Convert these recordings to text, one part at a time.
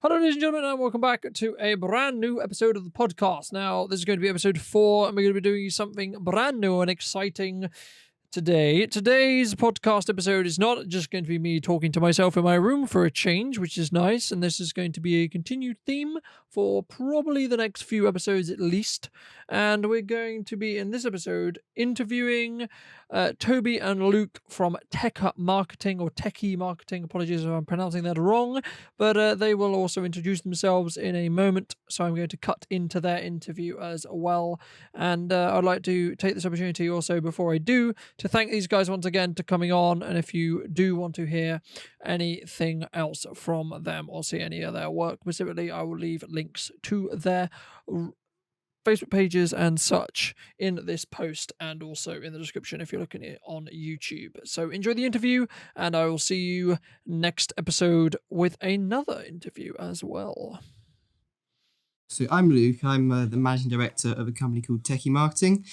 Hello, ladies and gentlemen, and welcome back to a brand new episode of the podcast. Now, this is going to be episode 4, and we're going to be doing something brand new and exciting today. Today's podcast episode is not just going to be me talking to myself in my room for a change, which is nice, and this is going to be a continued theme for probably the next few episodes at least. And we're going to be, in this episode, interviewing Toby and Luke from Teki Marketing. Apologies if I'm pronouncing that wrong, but they will also introduce themselves in a moment, so I'm going to cut into their interview as well. And I'd like to take this opportunity also, before I do, to thank these guys once again for coming on. And if you do want to hear anything else from them or see any of their work specifically, I will leave links to their Facebook pages and such in this post, and also in the description if you're looking at it on YouTube. So enjoy the interview, and I will see you next episode with another interview as well. So I'm Luke. I'm the managing director of a company called Teki Marketing.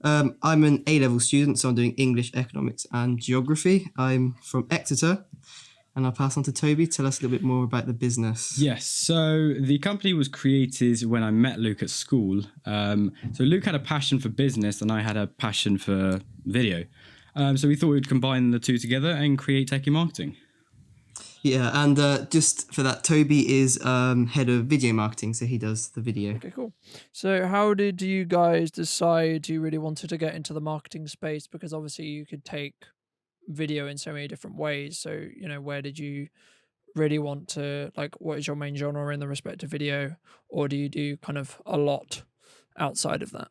I'm an A-level student, so I'm doing English, economics and geography. I'm from Exeter. And I'll pass on to Toby. Tell us a little bit more about the business. Yes, so the company was created when I met Luke at school. So Luke had a passion for business and I had a passion for video. So we thought we'd combine the two together and create Teki Marketing. Yeah, and just for that, Toby is head of video marketing, so he does the video. Okay, cool. So how did you guys decide you really wanted to get into the marketing space? Because obviously you could take video in so many different ways. So, where did you really want to, what is your main genre in the respect of video? Or do you do kind of a lot outside of that?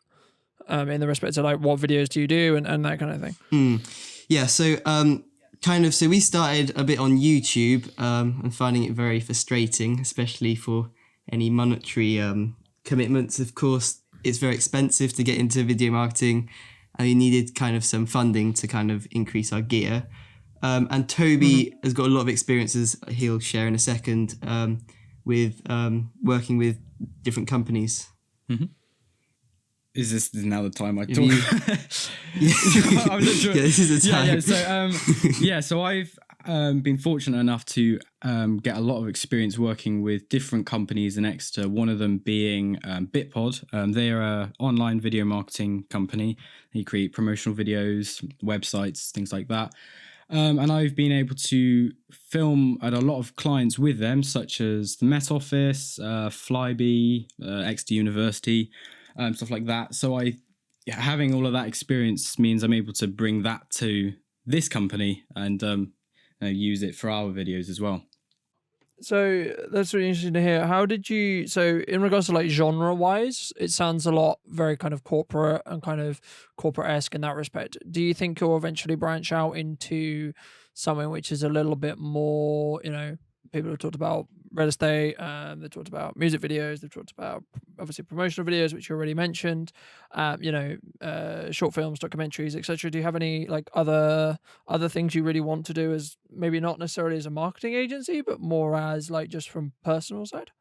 In the respect of what videos do you do and that kind of thing? Yeah, so so we started a bit on YouTube and finding it very frustrating, especially for any monetary commitments. Of course, it's very expensive to get into video marketing, and we needed kind of some funding to kind of increase our gear. And Toby has got a lot of experiences he'll share in a second with working with different companies. Mm-hmm. Is this now the time I talk? I'm not sure. Yeah, this is the time. So I've been fortunate enough to get a lot of experience working with different companies in Exeter, one of them being Bitpod. They're an online video marketing company. They create promotional videos, websites, things like that. And I've been able to film at a lot of clients with them, such as the Met Office, Flybe, Exeter University, stuff like that. So having all of that experience means I'm able to bring that to this company and use it for our videos as well. So that's really interesting to hear. How did you, so in regards to genre wise, it sounds a lot very kind of corporate and kind of corporate-esque in that respect. Do you think you'll eventually branch out into something which is a little bit more, people have talked about real estate, they've talked about music videos, they've talked about obviously promotional videos, which you already mentioned, short films, documentaries, etc. Do you have any other things you really want to do, as maybe not necessarily as a marketing agency, but more as just from personal side?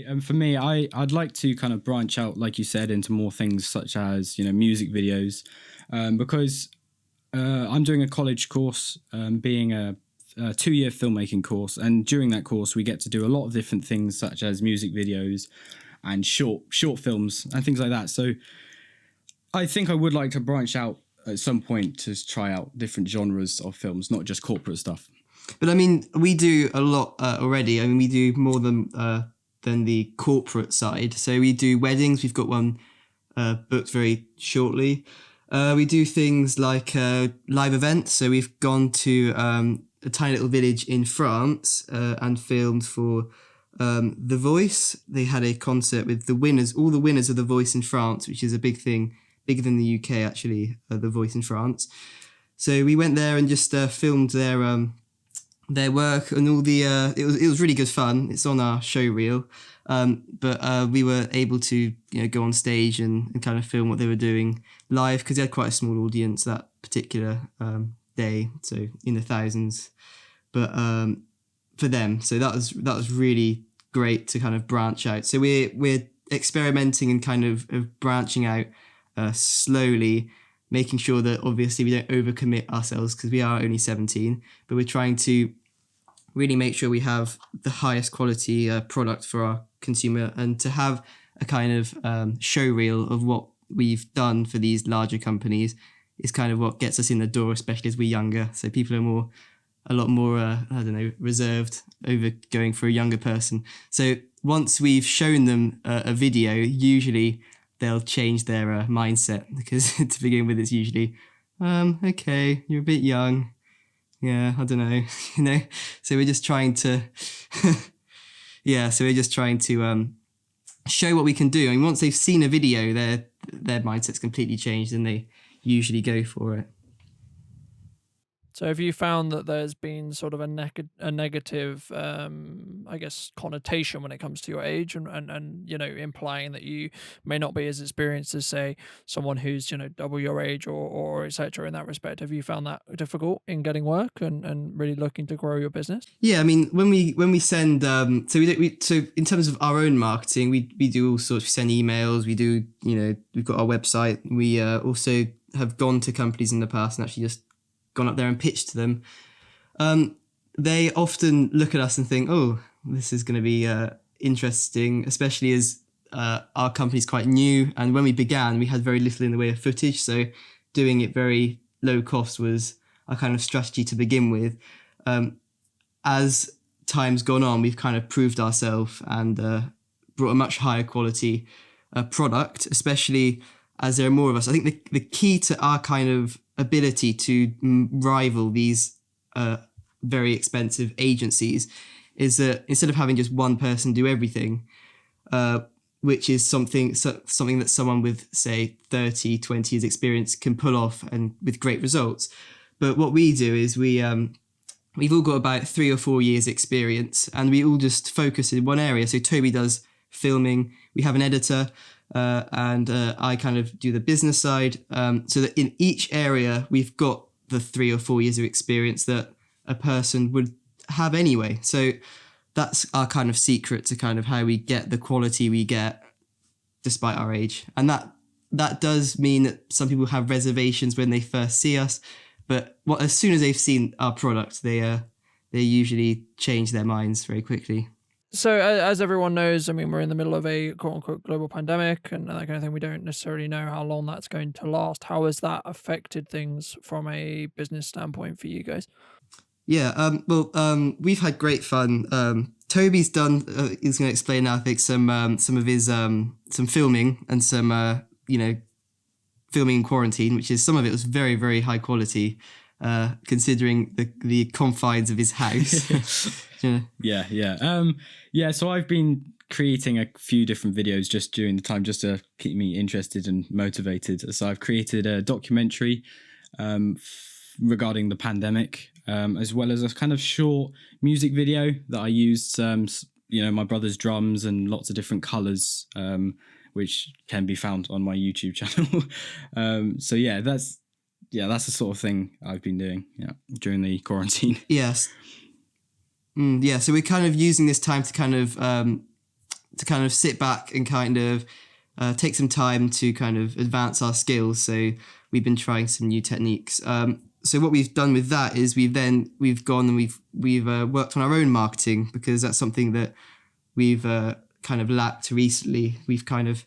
And for me, I'd like to kind of branch out, like you said, into more things such as music videos, because I'm doing a college course, being a 2-year filmmaking course, and during that course we get to do a lot of different things such as music videos and short films and things like that. So I think I would like to branch out at some point to try out different genres of films, not just corporate stuff. But I mean, we do a lot already. I mean, we do more than the corporate side. So we do weddings. We've got one booked very shortly. We do things like live events. So we've gone to a tiny little village in France and filmed for The Voice. They had a concert with all the winners of The Voice in France, which is a big thing, bigger than the UK actually, The Voice in France. So we went there and just filmed their work and all the. It was really good fun. It's on our show reel, but we were able to go on stage and kind of film what they were doing live, because they had quite a small audience that particular day, so in the thousands, but for them, so that was really great to kind of branch out. So we're experimenting and kind of branching out slowly, making sure that obviously we don't overcommit ourselves, because we are only 17, but we're trying to really make sure we have the highest quality product for our consumer, and to have a kind of show reel of what we've done for these larger companies is kind of what gets us in the door, especially as we're younger. So people are a lot more, reserved over going for a younger person. So once we've shown them a video, usually they'll change their mindset, because to begin with, it's usually, okay, you're a bit young. Yeah, I don't know, So we're just trying to, show what we can do. I mean, once they've seen a video, their mindset's completely changed, and they usually go for it. So have you found that there's been sort of a negative, I guess, connotation when it comes to your age, and implying that you may not be as experienced as, say, someone who's, double your age or et cetera, in that respect? Have you found that difficult in getting work and really looking to grow your business? Yeah, I mean, when we send, so in terms of our own marketing, we do all sorts. We send emails. We do, we've got our website. We also have gone to companies in the past and actually just gone up there and pitched to them. They often look at us and think, oh, this is going to be interesting, especially as our company's quite new. And when we began, we had very little in the way of footage. So doing it very low cost was our kind of strategy to begin with. As time's gone on, we've kind of proved ourselves and brought a much higher quality product, especially as there are more of us. I think the key to our kind of ability to rival these very expensive agencies is that instead of having just one person do everything, which is something that someone with, say, 30, 20 years experience can pull off and with great results. But what we do is we've all got about 3 or 4 years experience, and we all just focus in one area. So Toby does filming, we have an editor, and I kind of do the business side, so that in each area we've got the 3 or 4 years of experience that a person would have anyway. So that's our kind of secret to kind of how we get the quality we get despite our age. And that does mean that some people have reservations when they first see us, but as soon as they've seen our product, they usually change their minds very quickly. So as everyone knows, I mean, we're in the middle of a quote unquote global pandemic and that kind of thing. We don't necessarily know how long that's going to last. How has that affected things from a business standpoint for you guys? Yeah, we've had great fun. Toby's done, he's going to explain now, I think, some of his, some filming and some, filming in quarantine, which is, some of it was very, very high quality, considering the confines of his house. Yeah. So I've been creating a few different videos just during the time, just to keep me interested and motivated. So I've created a documentary regarding the pandemic, as well as a kind of short music video that I used, my brother's drums and lots of different colours, which can be found on my YouTube channel. That's the sort of thing I've been doing during the quarantine. Yes. So we're kind of using this time to kind of sit back and kind of take some time to kind of advance our skills. So we've been trying some new techniques. So what we've done with that is we've gone and we've worked on our own marketing, because that's something that we've kind of lacked recently. We've kind of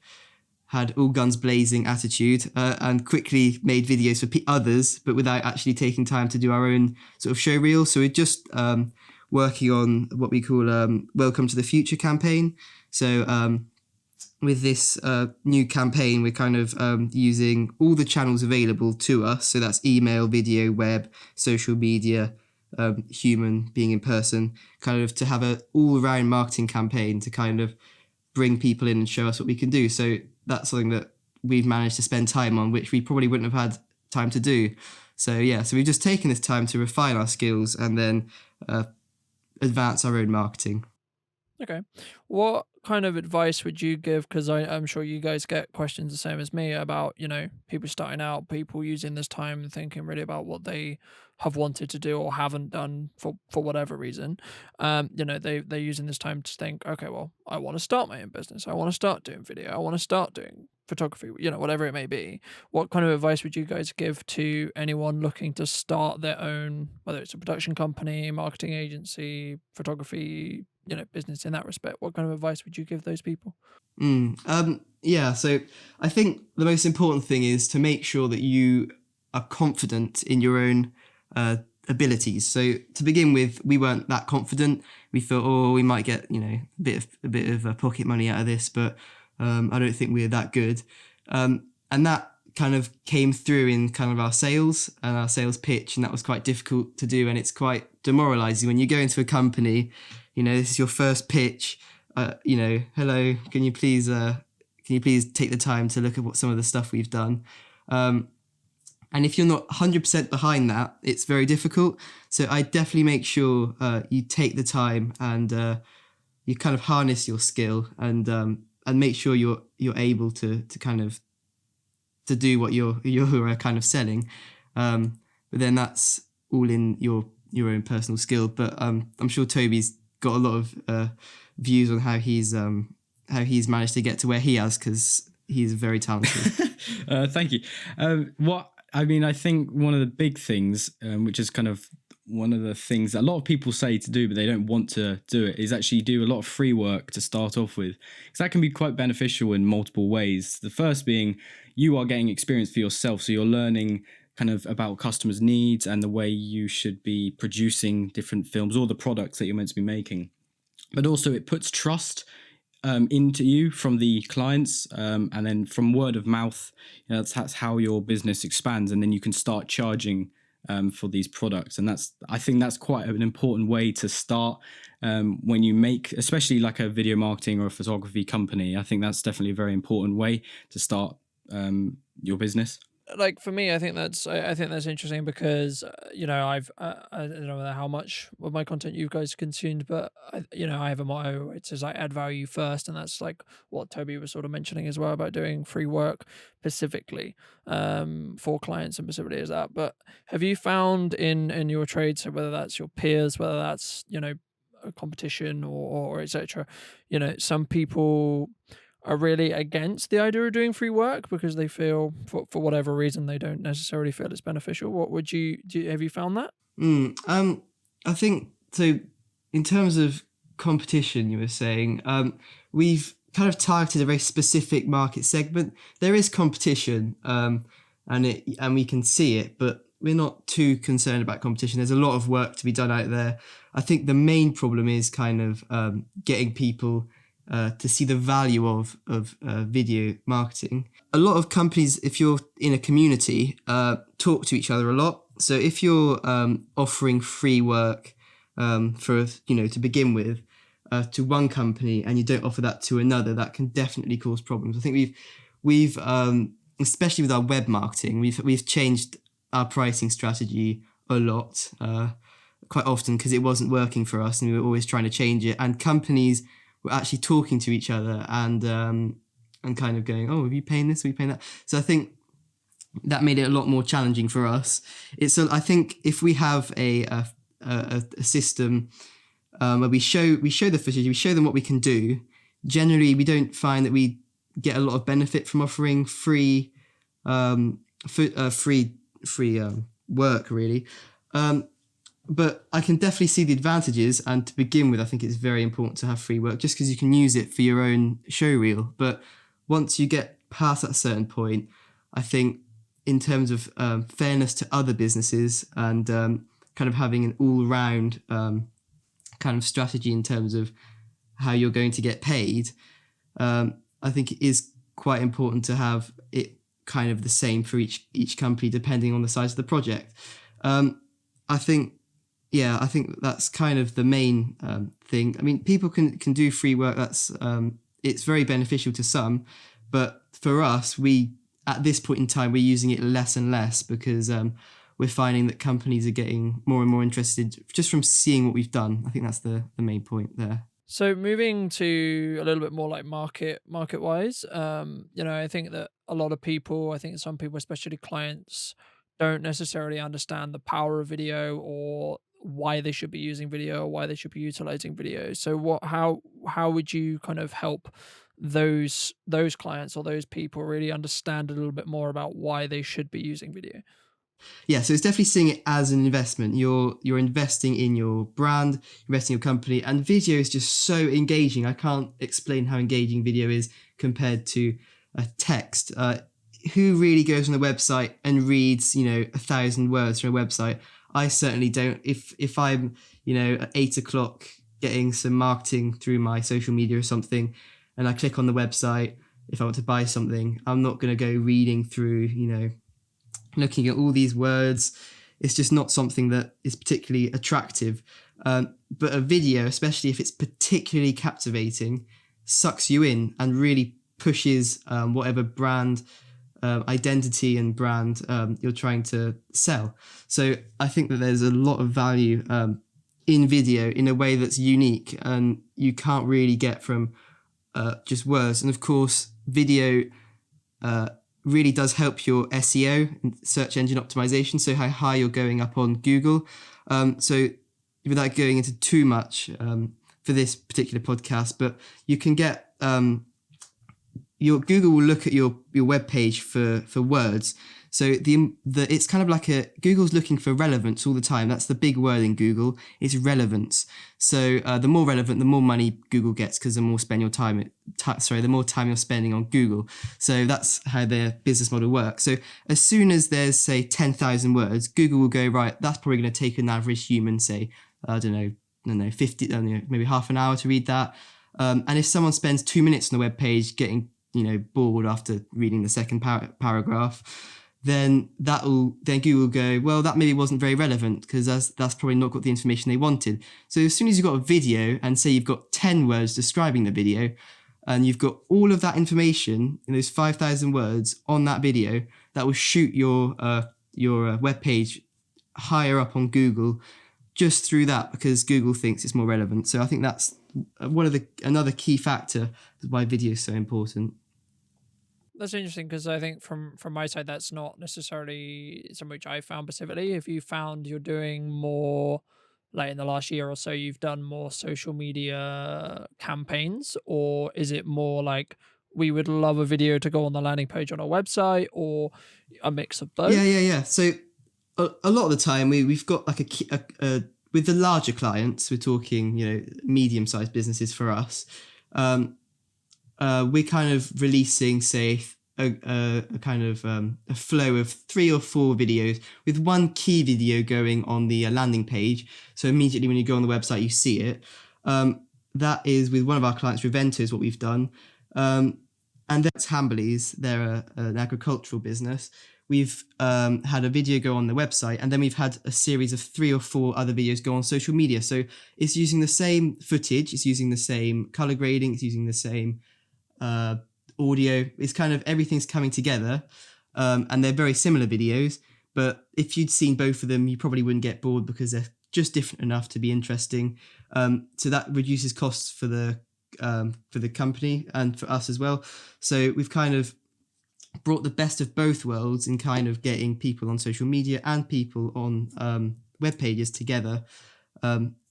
had all guns blazing attitude and quickly made videos for others, but without actually taking time to do our own sort of show reel. So we're just working on what we call Welcome to the Future campaign. So with this new campaign, we're kind of using all the channels available to us. So that's email, video, web, social media, human, being in person, kind of to have a all-around marketing campaign to kind of bring people in and show us what we can do. So that's something that we've managed to spend time on, which we probably wouldn't have had time to do. So we've just taken this time to refine our skills and then advance our own marketing. Okay. What kind of advice would you give? Because I'm sure you guys get questions the same as me about, people starting out, people using this time and thinking really about what they have wanted to do or haven't done for whatever reason. They're using this time to think, okay, well, I want to start my own business. I want to start doing video. I want to start doing photography, whatever it may be, what kind of advice would you guys give to anyone looking to start their own, whether it's a production company, marketing agency, photography, business in that respect? What kind of advice would you give those people? Yeah, so I think the most important thing is to make sure that you are confident in your own abilities. So to begin with, we weren't that confident. We thought, oh, we might get a bit of pocket money out of this, but I don't think we're that good. And that kind of came through in kind of our sales and our sales pitch, and that was quite difficult to do, and it's quite demoralizing when you go into a company. This is your first pitch. Hello, can you please take the time to look at what some of the stuff we've done? And if you're not 100% behind that, it's very difficult. So I definitely make sure you take the time and you kind of harness your skill and make sure you're able to kind of to do what you're kind of selling. But then that's all in your own personal skill. But I'm sure Toby's got a lot of views on how he's managed to get to where he has, because he's very talented. Thank you. I think one of the big things, which is kind of one of the things that a lot of people say to do, but they don't want to do it, is actually do a lot of free work to start off with, because that can be quite beneficial in multiple ways. The first being you are getting experience for yourself, so you're learning kind of about customers' needs and the way you should be producing different films or the products that you're meant to be making. But also it puts trust into you from the clients, and then from word of mouth, that's how your business expands, and then you can start charging for these products. And I think that's quite an important way to start when you make, especially like a video marketing or a photography company. I think that's definitely a very important way to start your business. Like for me, I think that's interesting because I don't know how much of my content you guys consumed, but I have a motto. It says I add value first, and that's like what Toby was sort of mentioning as well about doing free work specifically for clients, and specifically as that. But have you found in your trade, so whether that's your peers, whether that's a competition or etc., some people are really against the idea of doing free work because they feel, for whatever reason, they don't necessarily feel it's beneficial? What would have you found that? I think so. In terms of competition, you were saying, we've kind of targeted a very specific market segment. There is competition, and we can see it, but we're not too concerned about competition. There's a lot of work to be done out there. I think the main problem is kind of getting people to see the value of video marketing. A lot of companies, if you're in a community, talk to each other a lot. So if you're offering free work for to begin with to one company, and you don't offer that to another, that can definitely cause problems. I think we've especially with our web marketing, we've changed our pricing strategy a lot, quite often, because it wasn't working for us, and we were always trying to change it. And companies were actually talking to each other and kind of going, oh, are you paying this? Are you paying that? So I think that made it a lot more challenging for us. I think if we have a system where we show the footage, we show them what we can do, generally we don't find that we get a lot of benefit from offering free work, really. But I can definitely see the advantages, and to begin with, I think it's very important to have free work just because you can use it for your own show reel. But once you get past that certain point, I think in terms of fairness to other businesses and kind of having an all-round kind of strategy in terms of how you're going to get paid, I think it is quite important to have it kind of the same for each company depending on the size of the project. I think that's kind of the main thing. I mean, people can do free work. That's it's very beneficial to some, but for us, at this point in time, we're using it less and less because we're finding that companies are getting more and more interested just from seeing what we've done. I think that's the main point there. So moving to a little bit more like market wise, I think that a lot of people, I think some people, especially clients, don't necessarily understand the power of video or why they should be using video or why they should be utilizing video. So how would you kind of help those clients or those people really understand a little bit more about why they should be using video. Yeah, so it's definitely seeing it as an investment. You're investing in your brand, investing in your company, and video is just so engaging. I can't explain how engaging video is compared to a text. Who really goes on a website and reads, 1,000 words from a website? I certainly don't. If I'm, at 8 o'clock getting some marketing through my social media or something, and I click on the website, if I want to buy something, I'm not going to go reading through, looking at all these words. It's just not something that is particularly attractive. But a video, especially if it's particularly captivating, sucks you in and really pushes whatever brand identity and brand you're trying to sell. So I think that there's a lot of value in video in a way that's unique and you can't really get from just words. And of course, video really does help your SEO, search engine optimization, so how high you're going up on Google. So without going into too much for this particular podcast, but you can get your Google will look at your web page for words. So the it's kind of like Google's looking for relevance all the time. That's the big word in Google. It's relevance. So the more relevant, the more money Google gets because the more the more time you're spending on Google. So that's how their business model works. So as soon as there's say 10,000 words, Google will go, right, that's probably going to take an average human, say, I don't know, 50, maybe half an hour to read that. And if someone spends 2 minutes on the web page getting bored after reading the second paragraph, then Google will go, well, that maybe wasn't very relevant because that's probably not got the information they wanted. So as soon as you've got a video and say you've got 10 words describing the video and you've got all of that information in those 5,000 words on that video, that will shoot your web page higher up on Google just through that because Google thinks it's more relevant. So I think that's another key factor why video is so important. That's interesting because I think from my side, that's not necessarily something which I found specifically. If you found you're doing more, like in the last year or so, you've done more social media campaigns, or is it more like we would love a video to go on the landing page on our website, or a mix of both? Yeah. So a lot of the time we've got like with the larger clients, we're talking, medium-sized businesses for us. We're kind of releasing, say, a kind of a flow of 3 or 4 videos with one key video going on the landing page. So immediately when you go on the website, you see it. That is with one of our clients, Revento, is what we've done. And that's Hamberleys. They're an agricultural business. We've had a video go on the website, and then we've had a series of 3 or 4 other videos go on social media. So it's using the same footage, it's using the same color grading, it's using the same audio. It's kind of everything's coming together, and they're very similar videos. But if you'd seen both of them, you probably wouldn't get bored because they're just different enough to be interesting. So that reduces costs for the company and for us as well. So we've kind of brought the best of both worlds in kind of getting people on social media and people on web pages together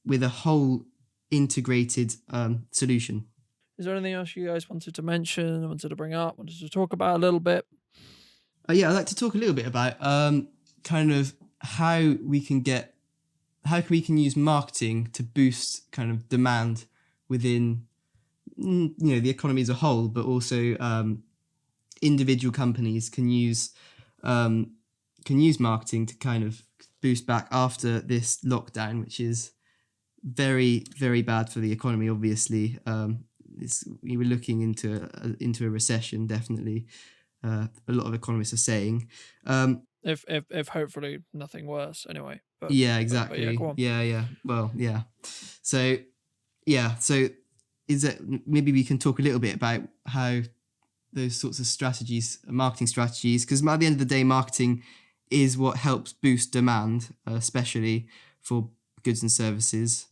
with a whole integrated solution. Is there anything else you guys wanted to mention, wanted to bring up, wanted to talk about a little bit? Yeah, I'd like to talk a little bit about kind of how we can use marketing to boost kind of demand within the economy as a whole, but also individual companies can use marketing to kind of boost back after this lockdown, which is very, very bad for the economy. Obviously, we were looking into a recession. Definitely, a lot of economists are saying. If hopefully nothing worse, anyway. But, yeah, exactly. But yeah, go on. Yeah. Well, yeah. So is that maybe we can talk a little bit about how those sorts of strategies, marketing strategies, because at the end of the day, marketing is what helps boost demand, especially for goods and services.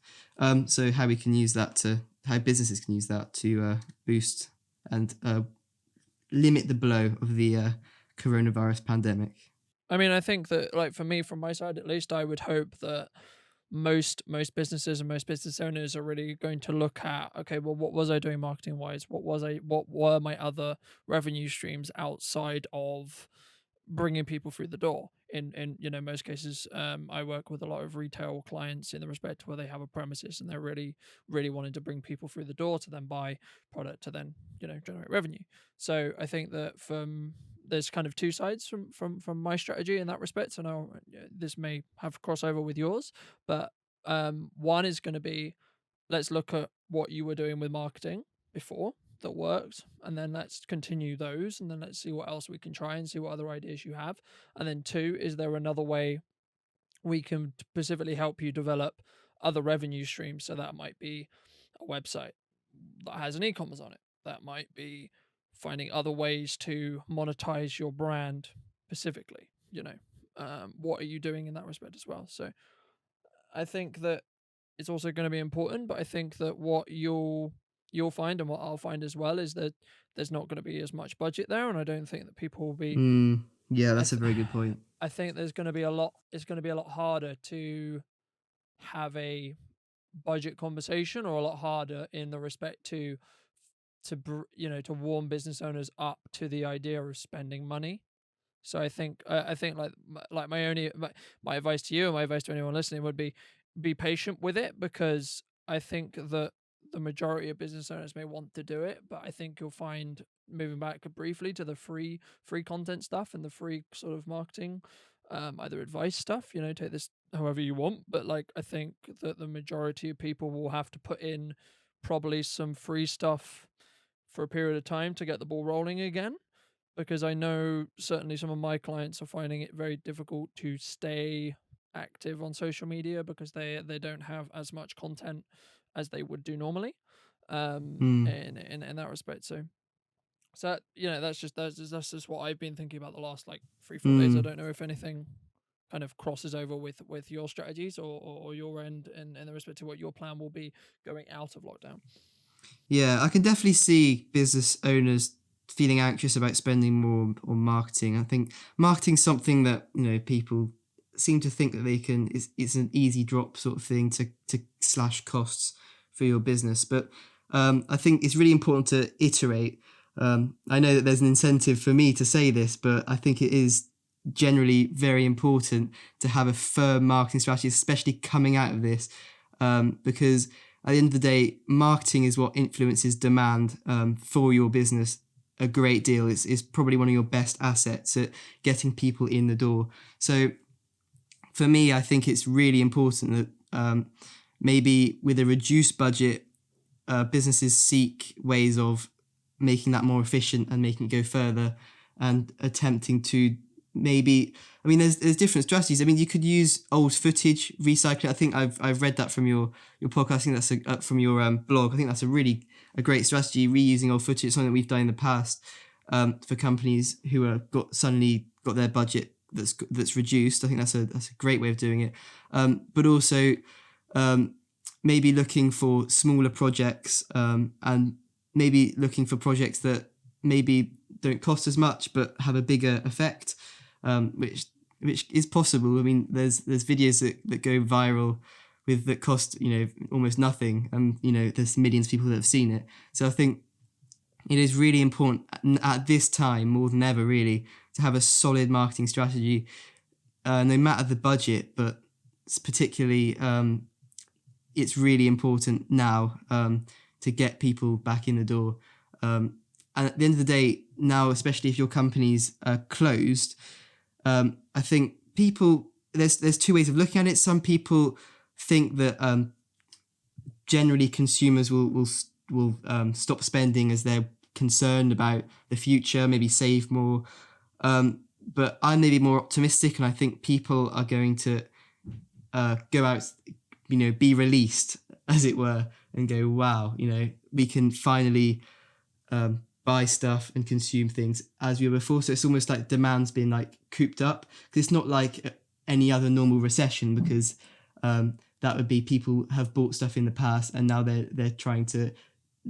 So how businesses can use that to boost and limit the blow of the coronavirus pandemic. I mean, I think that, like, for me, from my side at least, I would hope that most businesses and most business owners are really going to look at, okay, well, what was I doing marketing wise? What were my other revenue streams outside of bringing people through the door? In most cases, I work with a lot of retail clients in the respect where they have a premises and they're really wanting to bring people through the door to then buy product to then generate revenue. So I think that there's kind of two sides from my strategy in that respect. So now this may have crossover with yours, but one is going to be, let's look at what you were doing with marketing before that worked, and then let's continue those, and then let's see what else we can try and see what other ideas you have. And then two, is there another way we can specifically help you develop other revenue streams? So that might be a website that has an e-commerce on it. That might be finding other ways to monetize your brand specifically. What are you doing in that respect as well? So I think that it's also going to be important, but I think that what you'll find and what I'll find as well is that there's not going to be as much budget there, and I don't think that people will be. Yeah, I that's a very good point. I think there's going to be a lot. It's going to be a lot harder to have a budget conversation, or a lot harder in the respect to warm business owners up to the idea of spending money. So I think like my advice to you and my advice to anyone listening would be patient with it, because I think that the majority of business owners may want to do it, but I think you'll find, moving back briefly to the free content stuff and the free sort of marketing, either advice stuff, take this however you want, but like I think that the majority of people will have to put in probably some free stuff for a period of time to get the ball rolling again, because I know certainly some of my clients are finding it very difficult to stay active on social media because they don't have as much content as they would do normally, in that respect. So that's just what I've been thinking about the last like 3-4 days. I don't know if anything kind of crosses over with your strategies or your end, and in the respect to what your plan will be going out of lockdown. Yeah, I can definitely see business owners feeling anxious about spending more on marketing. I think marketing's something that people seem to think that they can. It's an easy drop sort of thing to slash costs for your business, but I think it's really important to iterate. I know that there's an incentive for me to say this, but I think it is generally very important to have a firm marketing strategy, especially coming out of this, because at the end of the day, marketing is what influences demand for your business a great deal. It's probably one of your best assets at getting people in the door. So for me, I think it's really important that maybe with a reduced budget, businesses seek ways of making that more efficient and making it go further, and attempting to there's different strategies. I mean, you could use old footage, recycle it. I think I've read that from your podcast. I think that's from your blog. I think that's a great strategy, reusing old footage. It's something that we've done in the past for companies who are suddenly got their budget that's reduced. I think that's a great way of doing it. But also maybe looking for smaller projects, and maybe looking for projects that maybe don't cost as much but have a bigger effect, which is possible. I mean, there's videos that go viral that cost almost nothing, and there's millions of people that have seen it. So I think it is really important at this time more than ever, really, to have a solid marketing strategy, no matter the budget, but particularly it's really important now to get people back in the door. And at the end of the day, now, especially if your company's closed, I think there's two ways of looking at it. Some people think that generally consumers will stop spending as they're concerned about the future, maybe save more. But I'm maybe more optimistic, and I think people are going to go out, be released, as it were, and go, wow, we can finally buy stuff and consume things as we were before. So it's almost like demand's been like cooped up, because it's not like any other normal recession, because that would be people have bought stuff in the past and now they're trying to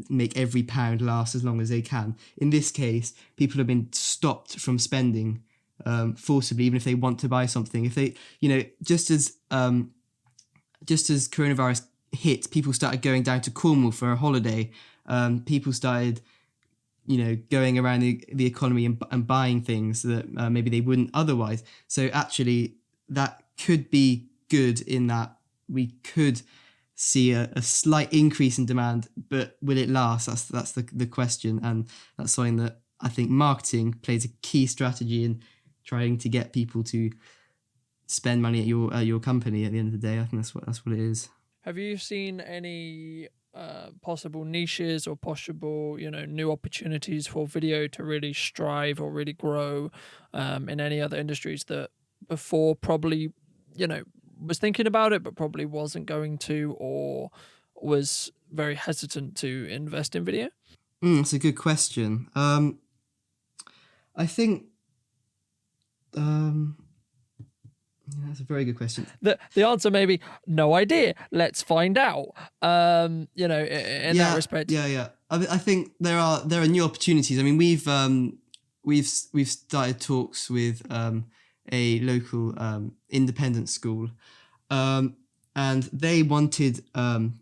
make every pound last as long as they can. In this case, people have been stopped from spending forcibly, even if they want to buy something. If they, just as just as coronavirus hit, people started going down to Cornwall for a holiday. People started, going around the economy and buying things that maybe they wouldn't otherwise. So actually, that could be good in that we could see a slight increase in demand, but will it last? That's the question, and that's something that I think marketing plays a key strategy in trying to get people to spend money at your company. At the end of the day, I think that's what it is. Have you seen any possible niches or possible, new opportunities for video to really strive or really grow in any other industries that before probably, was thinking about it, but probably wasn't going to, or was very hesitant to invest in video? It's a good question. I think that's a very good question. The answer may be no idea. Let's find out. In that respect. Yeah. I think there are new opportunities. I mean, we've started talks with a local independent school, and they wanted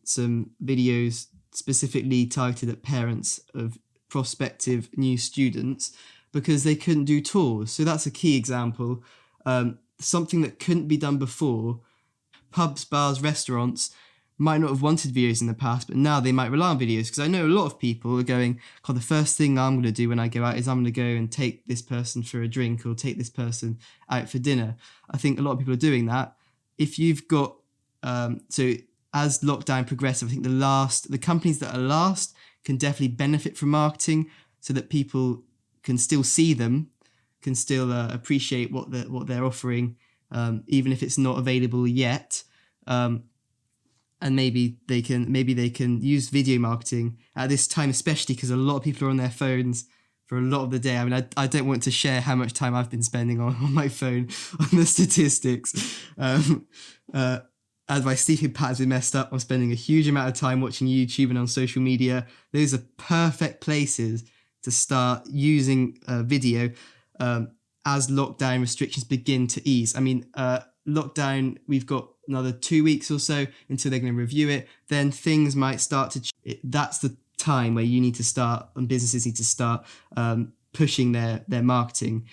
some videos specifically targeted at parents of prospective new students because they couldn't do tours. So that's a key example. Something that couldn't be done before. Pubs, bars, restaurants might not have wanted videos in the past, but now they might rely on videos, because I know a lot of people are going, God, the first thing I'm going to do when I go out is I'm going to go and take this person for a drink or take this person out for dinner. I think a lot of people are doing that. If you've got, so as lockdown progresses, I think the companies that are last can definitely benefit from marketing so that people can still see them, can still appreciate what they're offering, even if it's not available yet. And maybe they can use video marketing at this time, especially because a lot of people are on their phones for a lot of the day. I mean, I don't want to share how much time I've been spending on my phone on the statistics. As my sleeping patterns been messed up, I'm spending a huge amount of time watching YouTube and on social media. Those are perfect places to start using video as lockdown restrictions begin to ease. I mean, lockdown, we've got another 2 weeks or so until they're going to review it. Then things might start to... That's the time where you need to start, and businesses need to start pushing their marketing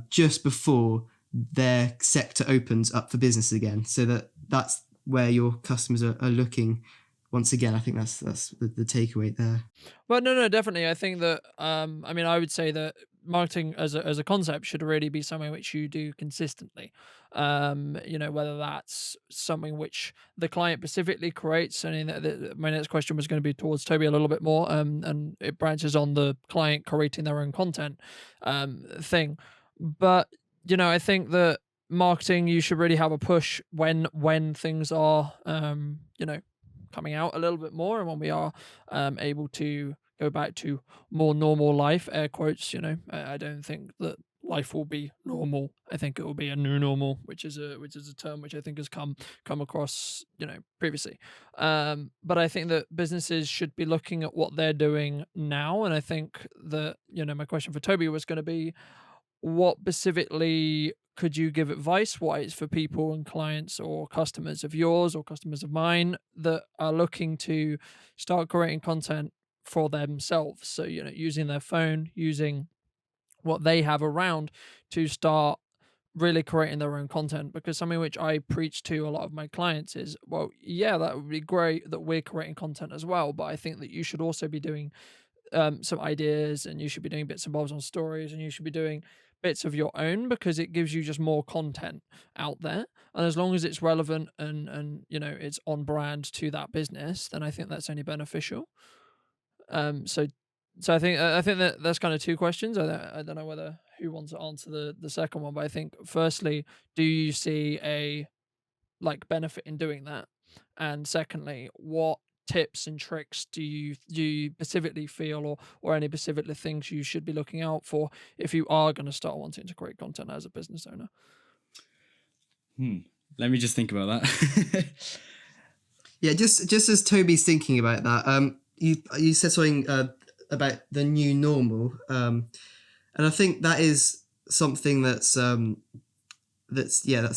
just before their sector opens up for business again. So that's where your customers are looking. Once again, I think that's the takeaway there. Well, no, definitely. I think that, I would say that marketing as a concept should really be something which you do consistently. Whether that's something which the client specifically creates. I mean, my next question was going to be towards Toby a little bit more, and it branches on the client creating their own content thing. But, I think that marketing, you should really have a push when things are, coming out a little bit more, and when we are able to go back to more normal life, air quotes. I don't think that life will be normal. I think it will be a new normal, which is a term which I think has come across previously. But I think that businesses should be looking at what they're doing now, and I think that my question for Toby was going to be, what specifically could you give advice-wise for people and clients or customers of yours or customers of mine that are looking to start creating content for themselves? So, using their phone, using what they have around to start really creating their own content. Because something which I preach to a lot of my clients is, well, yeah, that would be great that we're creating content as well, but I think that you should also be doing some ideas, and you should be doing bits and bobs on stories, and you should be doing bits of your own, because it gives you just more content out there. And as long as it's relevant and it's on brand to that business, then I think that's only beneficial. So I think that that's kind of two questions. I don't know whether who wants to answer the second one, but I think firstly, do you see a benefit in doing that? And secondly, what tips and tricks do you specifically feel, or any specific things you should be looking out for if you are going to start wanting to create content as a business owner? Let me just think about that. Yeah, just as Toby's thinking about that, you said something about the new normal, and I think that is something that's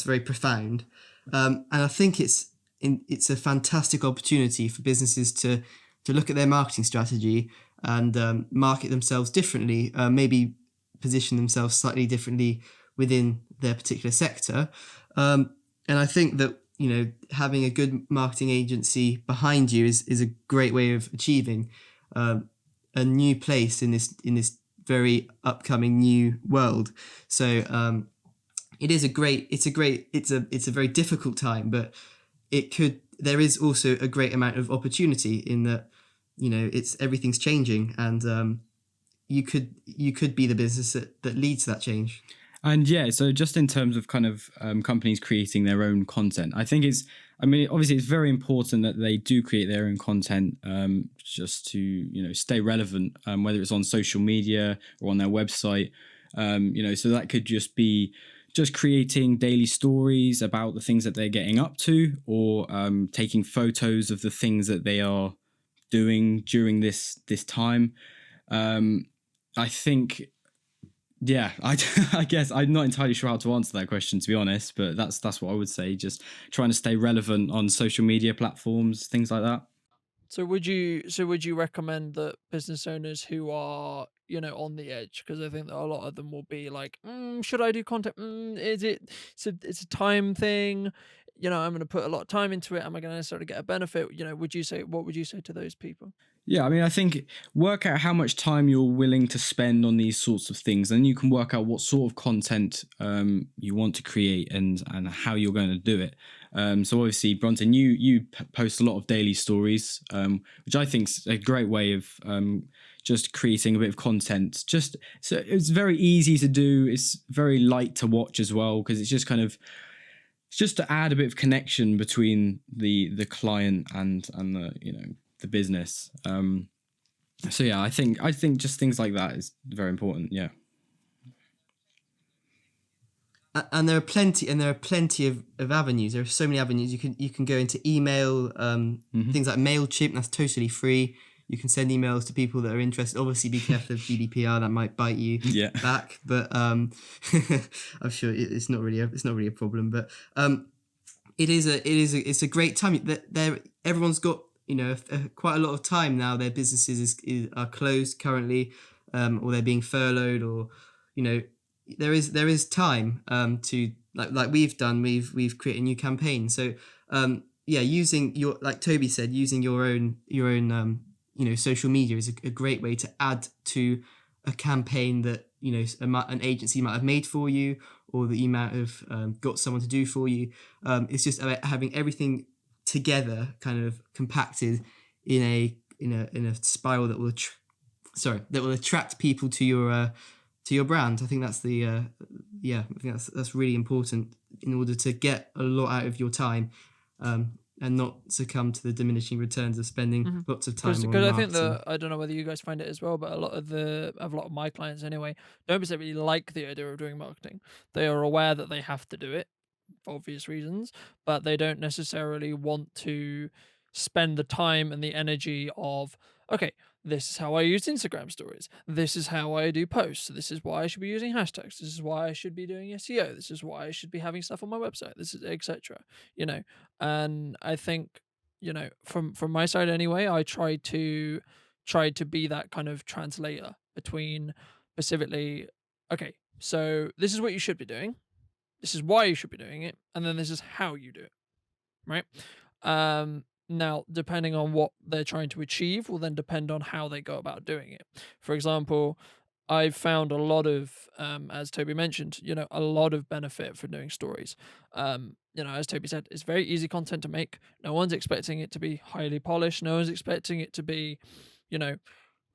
very profound, and I think it's it's a fantastic opportunity for businesses to look at their marketing strategy and market themselves differently, maybe position themselves slightly differently within their particular sector. And I think that, having a good marketing agency behind you is a great way of achieving a new place in this very upcoming new world. So it's a very difficult time, but there is also a great amount of opportunity in that, everything's changing, and you could be the business that leads to that change. And yeah, so just in terms of kind of companies creating their own content, obviously it's very important that they do create their own content, just to, stay relevant, whether it's on social media or on their website, so that could just be just creating daily stories about the things that they're getting up to, or taking photos of the things that they are doing during this time. I think, yeah, I guess I'm not entirely sure how to answer that question, to be honest, but that's what I would say. Just trying to stay relevant on social media platforms, things like that. So would you recommend that business owners who are, on the edge, because I think that a lot of them will be like, should I do content? It's a time thing. I'm going to put a lot of time into it. Am I going to necessarily get a benefit? What would you say to those people? Yeah, I think work out how much time you're willing to spend on these sorts of things, and you can work out what sort of content you want to create and how you're going to do it. So obviously, Bronson, you post a lot of daily stories, which I think is a great way of just creating a bit of content. Just so it's very easy to do. It's very light to watch as well, because it's just to add a bit of connection between the client and the business. So yeah, I think just things like that is very important. Yeah. And there are plenty of avenues. There are so many avenues. You can go into email, things like MailChimp. That's totally free. You can send emails to people that are interested. Obviously, be careful of GDPR; that might bite you back. But I'm sure it's not really a problem. But it's a great time. Everyone's got quite a lot of time now. Their businesses are closed currently, or they're being furloughed, or there is time to like we've done. We've created a new campaign. So using your, like Toby said, using your own social media is a great way to add to a campaign that an agency might have made for you, or that you might have got someone to do for you. It's just about having everything together, kind of compacted in a spiral that will attract people to your brand. I think that's that's really important in order to get a lot out of your time, and not succumb to the diminishing returns of spending lots of time on marketing. Because I think that, I don't know whether you guys find it as well, but a lot of my clients anyway don't necessarily like the idea of doing marketing. They are aware that they have to do it for obvious reasons, but they don't necessarily want to spend the time and the energy of, okay, this is how I use Instagram stories. This is how I do posts. This is why I should be using hashtags. This is why I should be doing SEO. This is why I should be having stuff on my website. This is etc. And I think, from my side anyway, I try to be that kind of translator between specifically, okay, so this is what you should be doing. This is why you should be doing it, and then this is how you do it, right? Now, depending on what they're trying to achieve will then depend on how they go about doing it. For example, I've found a lot of, as Toby mentioned, a lot of benefit for doing stories. As Toby said, it's very easy content to make. No one's expecting it to be highly polished. No one's expecting it to be,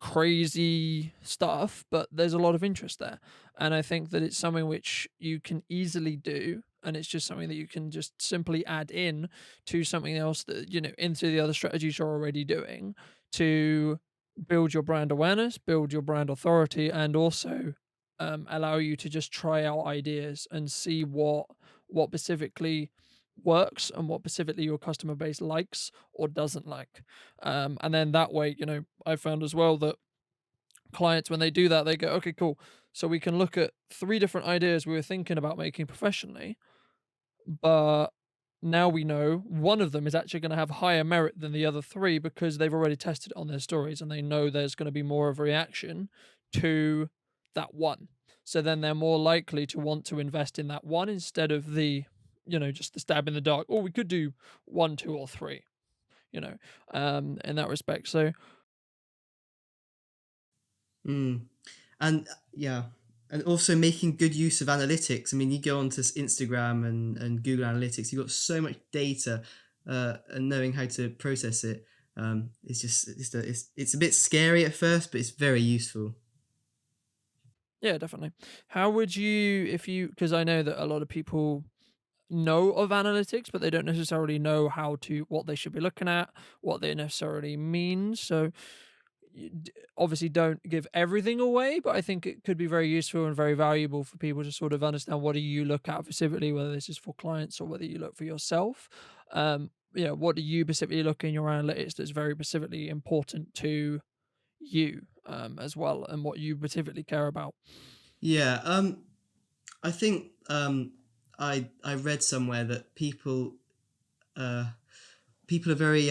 crazy stuff, but there's a lot of interest there. And I think that it's something which you can easily do, and it's just something that you can just simply add in to something else that, into the other strategies you're already doing, to build your brand awareness, build your brand authority, and also allow you to just try out ideas and see what specifically works and what specifically your customer base likes or doesn't like. And then that way, I found as well that clients, when they do that, they go, okay, cool. So we can look at 3 different ideas we were thinking about making professionally, but now we know one of them is actually going to have higher merit than the other three because they've already tested it on their stories and they know there's going to be more of a reaction to that one. So then they're more likely to want to invest in that one instead of the, just the stab in the dark. Oh, we could do 1, 2, or 3, in that respect. So Mm. And yeah, and also making good use of analytics. I mean, you go onto Instagram and Google Analytics, you've got so much data, and knowing how to process it, it's a bit scary at first, but it's very useful. yeah, definitely. How would you, because I know that a lot of people know of analytics, but they don't necessarily know what they should be looking at, what they necessarily mean. So obviously don't give everything away, but I think it could be very useful and very valuable for people to sort of understand what do you look at specifically, whether this is for clients or whether you look for yourself. What do you specifically look in your analytics that's very specifically important to you, as well, and what you specifically care about? Yeah, I think I read somewhere that people are very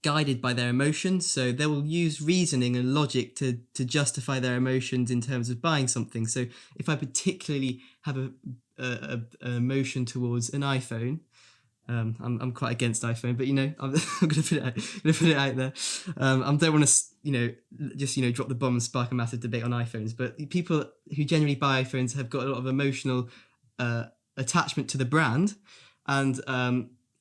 guided by their emotions, so they will use reasoning and logic to justify their emotions in terms of buying something. So if I particularly have an emotion towards an iPhone, I'm quite against iPhone, but I'm going to put it out there. I don't want to just drop the bomb and spark a massive debate on iPhones, but people who generally buy iPhones have got a lot of emotional attachment to the brand, and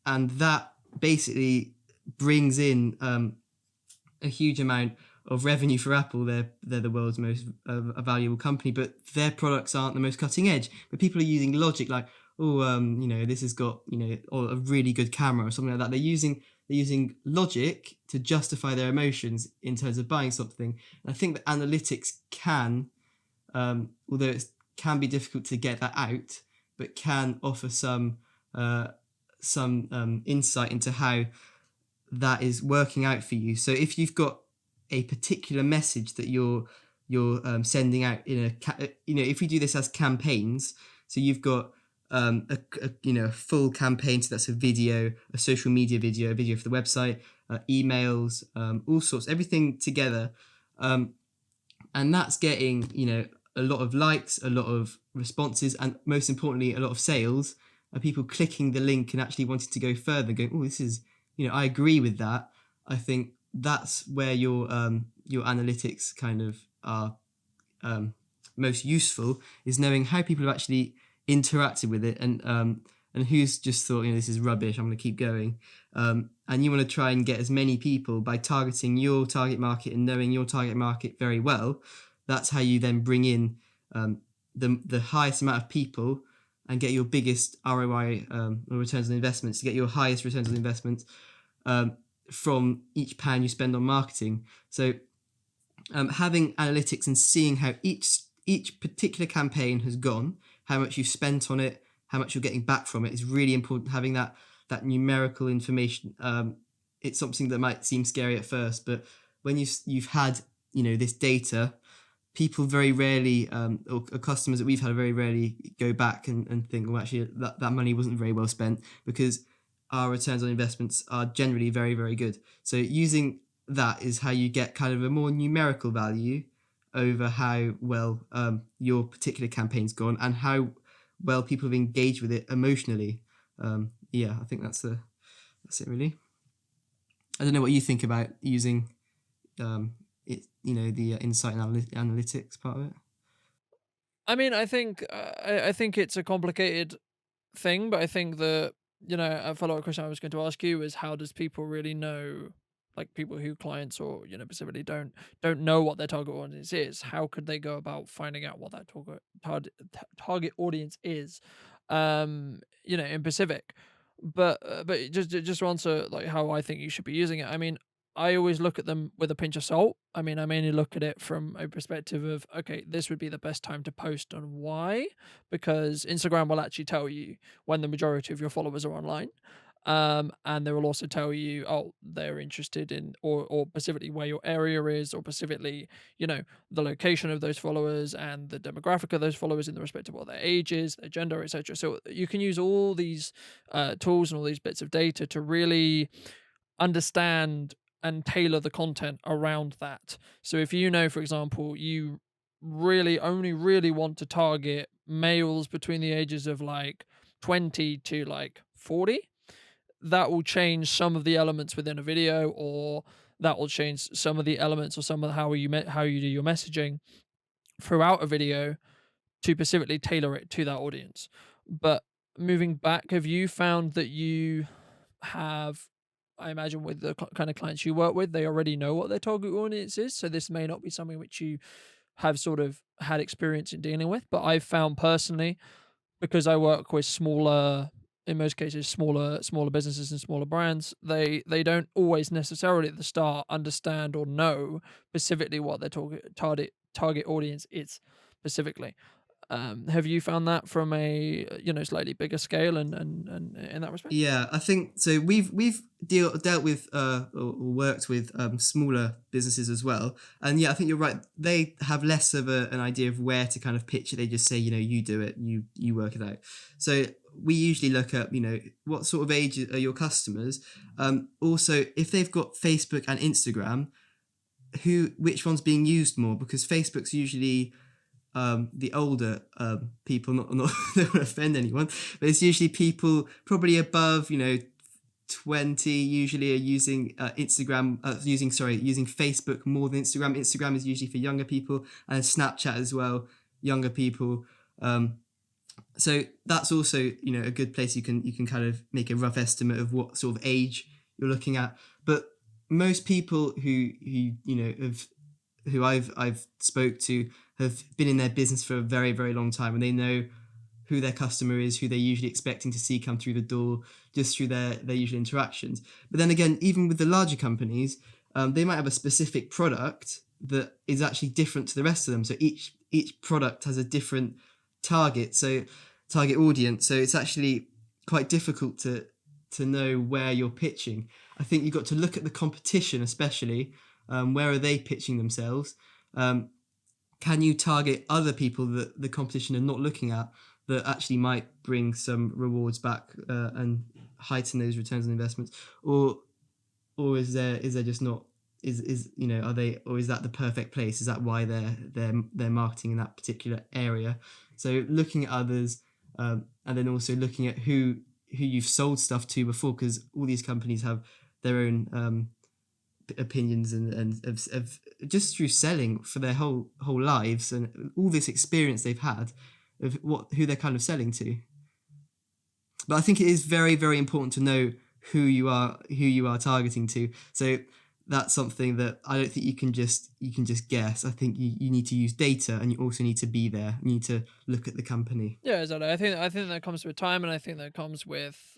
that basically brings in a huge amount of revenue for Apple. They're the world's most valuable company, but their products aren't the most cutting edge. But people are using logic, like, this has got a really good camera or something like that. They're using logic to justify their emotions in terms of buying something. And I think that analytics can, although it can be difficult to get that out, but can offer some insight into how that is working out for you. So if you've got a particular message that you're sending out if we do this as campaigns, so you've got a full campaign, so that's a video, a social media video, a video for the website, emails, all sorts, everything together, and that's getting a lot of likes, a lot of responses, and most importantly a lot of sales, and people clicking the link and actually wanting to go further, going, oh, this is, I agree with that. I think that's where your analytics kind of are most useful, is knowing how people have actually interacted with it, and who's just thought, this is rubbish, I'm going to keep going. And you want to try and get as many people by targeting your target market and knowing your target market very well. That's how you then bring in the highest amount of people and get your biggest ROI, or returns on investments, to get your highest returns on investment from each pound you spend on marketing. So having analytics and seeing how each particular campaign has gone, how much you've spent on it, how much you're getting back from it, is really important. Having that numerical information, it's something that might seem scary at first, but when you've had this data, people very rarely, or customers that we've had, very rarely go back and think, well, actually that money wasn't very well spent, because our returns on investments are generally very, very good. So using that is how you get kind of a more numerical value over how well your particular campaign's gone and how well people have engaged with it emotionally. I think that's it really. I don't know what you think about using the insight and analytics part of it. I mean, I think it's a complicated thing, but I think that a follow-up question I was going to ask you is, how does people really know, like people who clients or specifically don't know what their target audience is? How could they go about finding out what that target audience is, in Pacific? But just to answer like how I think you should be using it, I mean, I always look at them with a pinch of salt. I mean, I mainly look at it from a perspective of, okay, this would be the best time to post and why, because Instagram will actually tell you when the majority of your followers are online. And they will also tell you, oh, they're interested in, or specifically where your area is, or specifically, the location of those followers and the demographic of those followers in the respect of what their age is, their gender, etc. So you can use all these tools and all these bits of data to really understand and tailor the content around that. So if for example, you only really want to target males between the ages of like 20 to like 40, that will change some of the elements within a video, or that will change some of the elements or some of how you do your messaging throughout a video to specifically tailor it to that audience. But moving back, have you found that you have, I imagine with the kind of clients you work with, they already know what their target audience is, so this may not be something which you have sort of had experience in dealing with, but I've found personally, because I work with smaller, in most cases smaller businesses and smaller brands, they don't always necessarily at the start understand or know specifically what their target audience is specifically. Have you found that from a slightly bigger scale and in that respect? Yeah, I think so. We've dealt with or worked with smaller businesses as well, and yeah, I think you're right. They have less of an idea of where to kind of pitch it. They just say, you do it, you work it out. So we usually look at what sort of age are your customers. Also, if they've got Facebook and Instagram, which one's being used more, because Facebook's usually the older people, not don't want to offend anyone, but it's usually people probably above 20 usually are using using Facebook more than Instagram. Instagram is usually for younger people, and Snapchat as well, younger people. So that's also a good place you can kind of make a rough estimate of what sort of age you're looking at. But most people who I've spoke to have been in their business for a very, very long time, and they know who their customer is, who they're usually expecting to see come through the door, just through their usual interactions. But then again, even with the larger companies, they might have a specific product that is actually different to the rest of them. So each product has a different target audience. So it's actually quite difficult to know where you're pitching. I think you've got to look at the competition, especially. Where are they pitching themselves? Can you target other people that the competition are not looking at, that actually might bring some rewards back and heighten those returns on investments? Or is there just not, are they, or is that the perfect place? Is that why they're marketing in that particular area? So looking at others, and then also looking at who you've sold stuff to before, because all these companies have their own opinions and of just through selling for their whole lives, and all this experience they've had of who they're kind of selling to. But I think it is very, very important to know who you are targeting to. So that's something that I don't think you can just guess. I think you need to use data, and you also need to be there. You need to look at the company. Yeah, exactly. I think that comes with time, and I think that comes with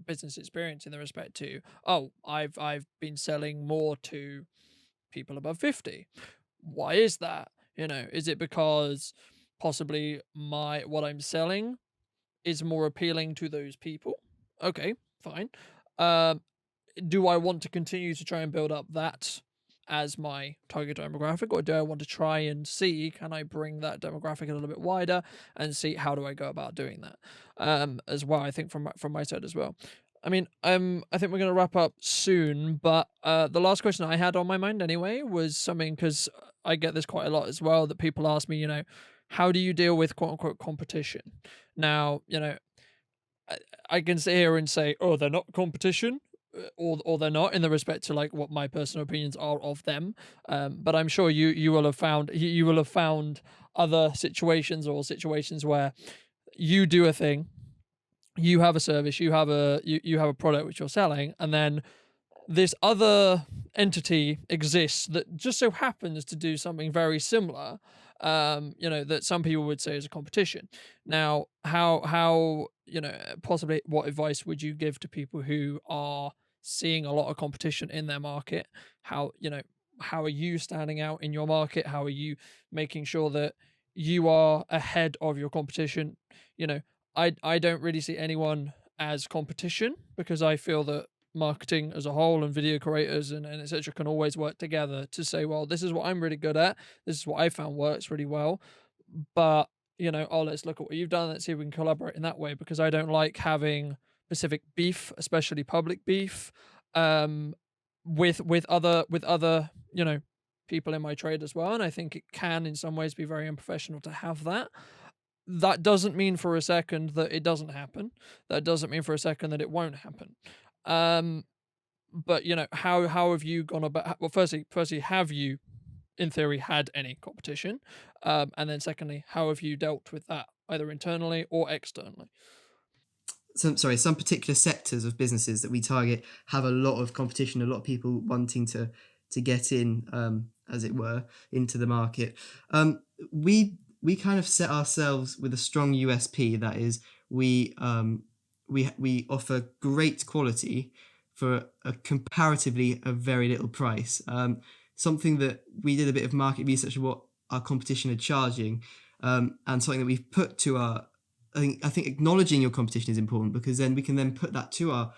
business experience in the respect to, oh, I've been selling more to people above 50. Why is that? Is it because possibly what I'm selling is more appealing to those people? Okay, fine. Um, do I want to continue to try and build up that as my target demographic, or do I want to try and see, can I bring that demographic a little bit wider and see how do I go about doing that as well? I think from my side as well. I mean, I think we're going to wrap up soon, but the last question I had on my mind anyway was something, because I get this quite a lot as well, that people ask me, how do you deal with quote unquote competition? Now, I can sit here and say, oh, they're not competition, or they're not, in the respect to like what my personal opinions are of them. But I'm sure you will have found other situations, or situations where you do a thing, you have a service, you have a product which you're selling, and then this other entity exists that just so happens to do something very similar, that some people would say is a competition. Now, how possibly what advice would you give to people who are seeing a lot of competition in their market? How are you standing out in your market? How are you making sure that you are ahead of your competition? I don't really see anyone as competition, because I feel that marketing as a whole and video creators and etc. can always work together to say, well, this is what I'm really good at, this is what I found works really well, but let's look at what you've done, let's see if we can collaborate in that way, because I don't like having specific beef, especially public beef, um with other people in my trade as well. And I think it can in some ways be very unprofessional to have that. That doesn't mean for a second that it doesn't happen. That doesn't mean for a second that it won't happen. Um, but how have you gone about? Well, firstly, have you, in theory, had any competition? And then secondly, how have you dealt with that, either internally or externally? Some particular sectors of businesses that we target have a lot of competition, a lot of people wanting to get in, as it were, into the market. We kind of set ourselves with a strong USP, that is, we offer great quality for a comparatively a very little price. Something that we did a bit of market research of what our competition are charging, and something that we've put to our. I think acknowledging your competition is important, because then we can then put that to our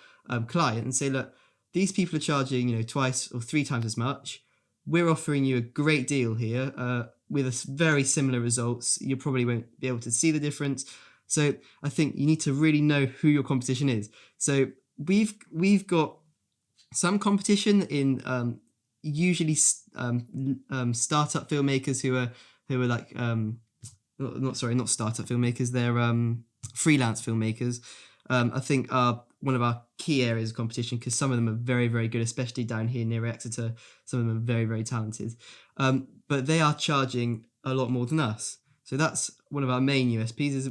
client and say, look, these people are charging twice or three times as much. We're offering you a great deal here with very similar results. You probably won't be able to see the difference. So I think you need to really know who your competition is. So we've got some competition in usually startup filmmakers who are like not startup filmmakers. They're freelance filmmakers. I think are one of our key areas of competition, because some of them are very, very good, especially down here near Exeter. Some of them are very, very talented. But they are charging a lot more than us. So that's one of our main USPs, is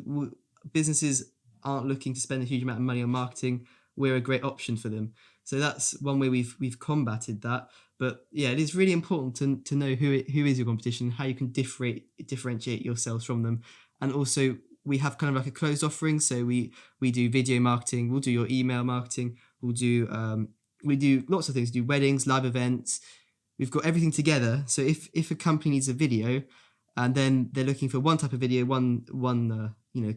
businesses aren't looking to spend a huge amount of money on marketing. We're a great option for them. So that's one way we've combated that. But yeah, it is really important to know who is your competition, how you can differentiate yourselves from them. And also, we have kind of like a closed offering. So we do video marketing, we'll do your email marketing, we do lots of things, do weddings, live events. We've got everything together. So if a company needs a video and then they're looking for one type of video, one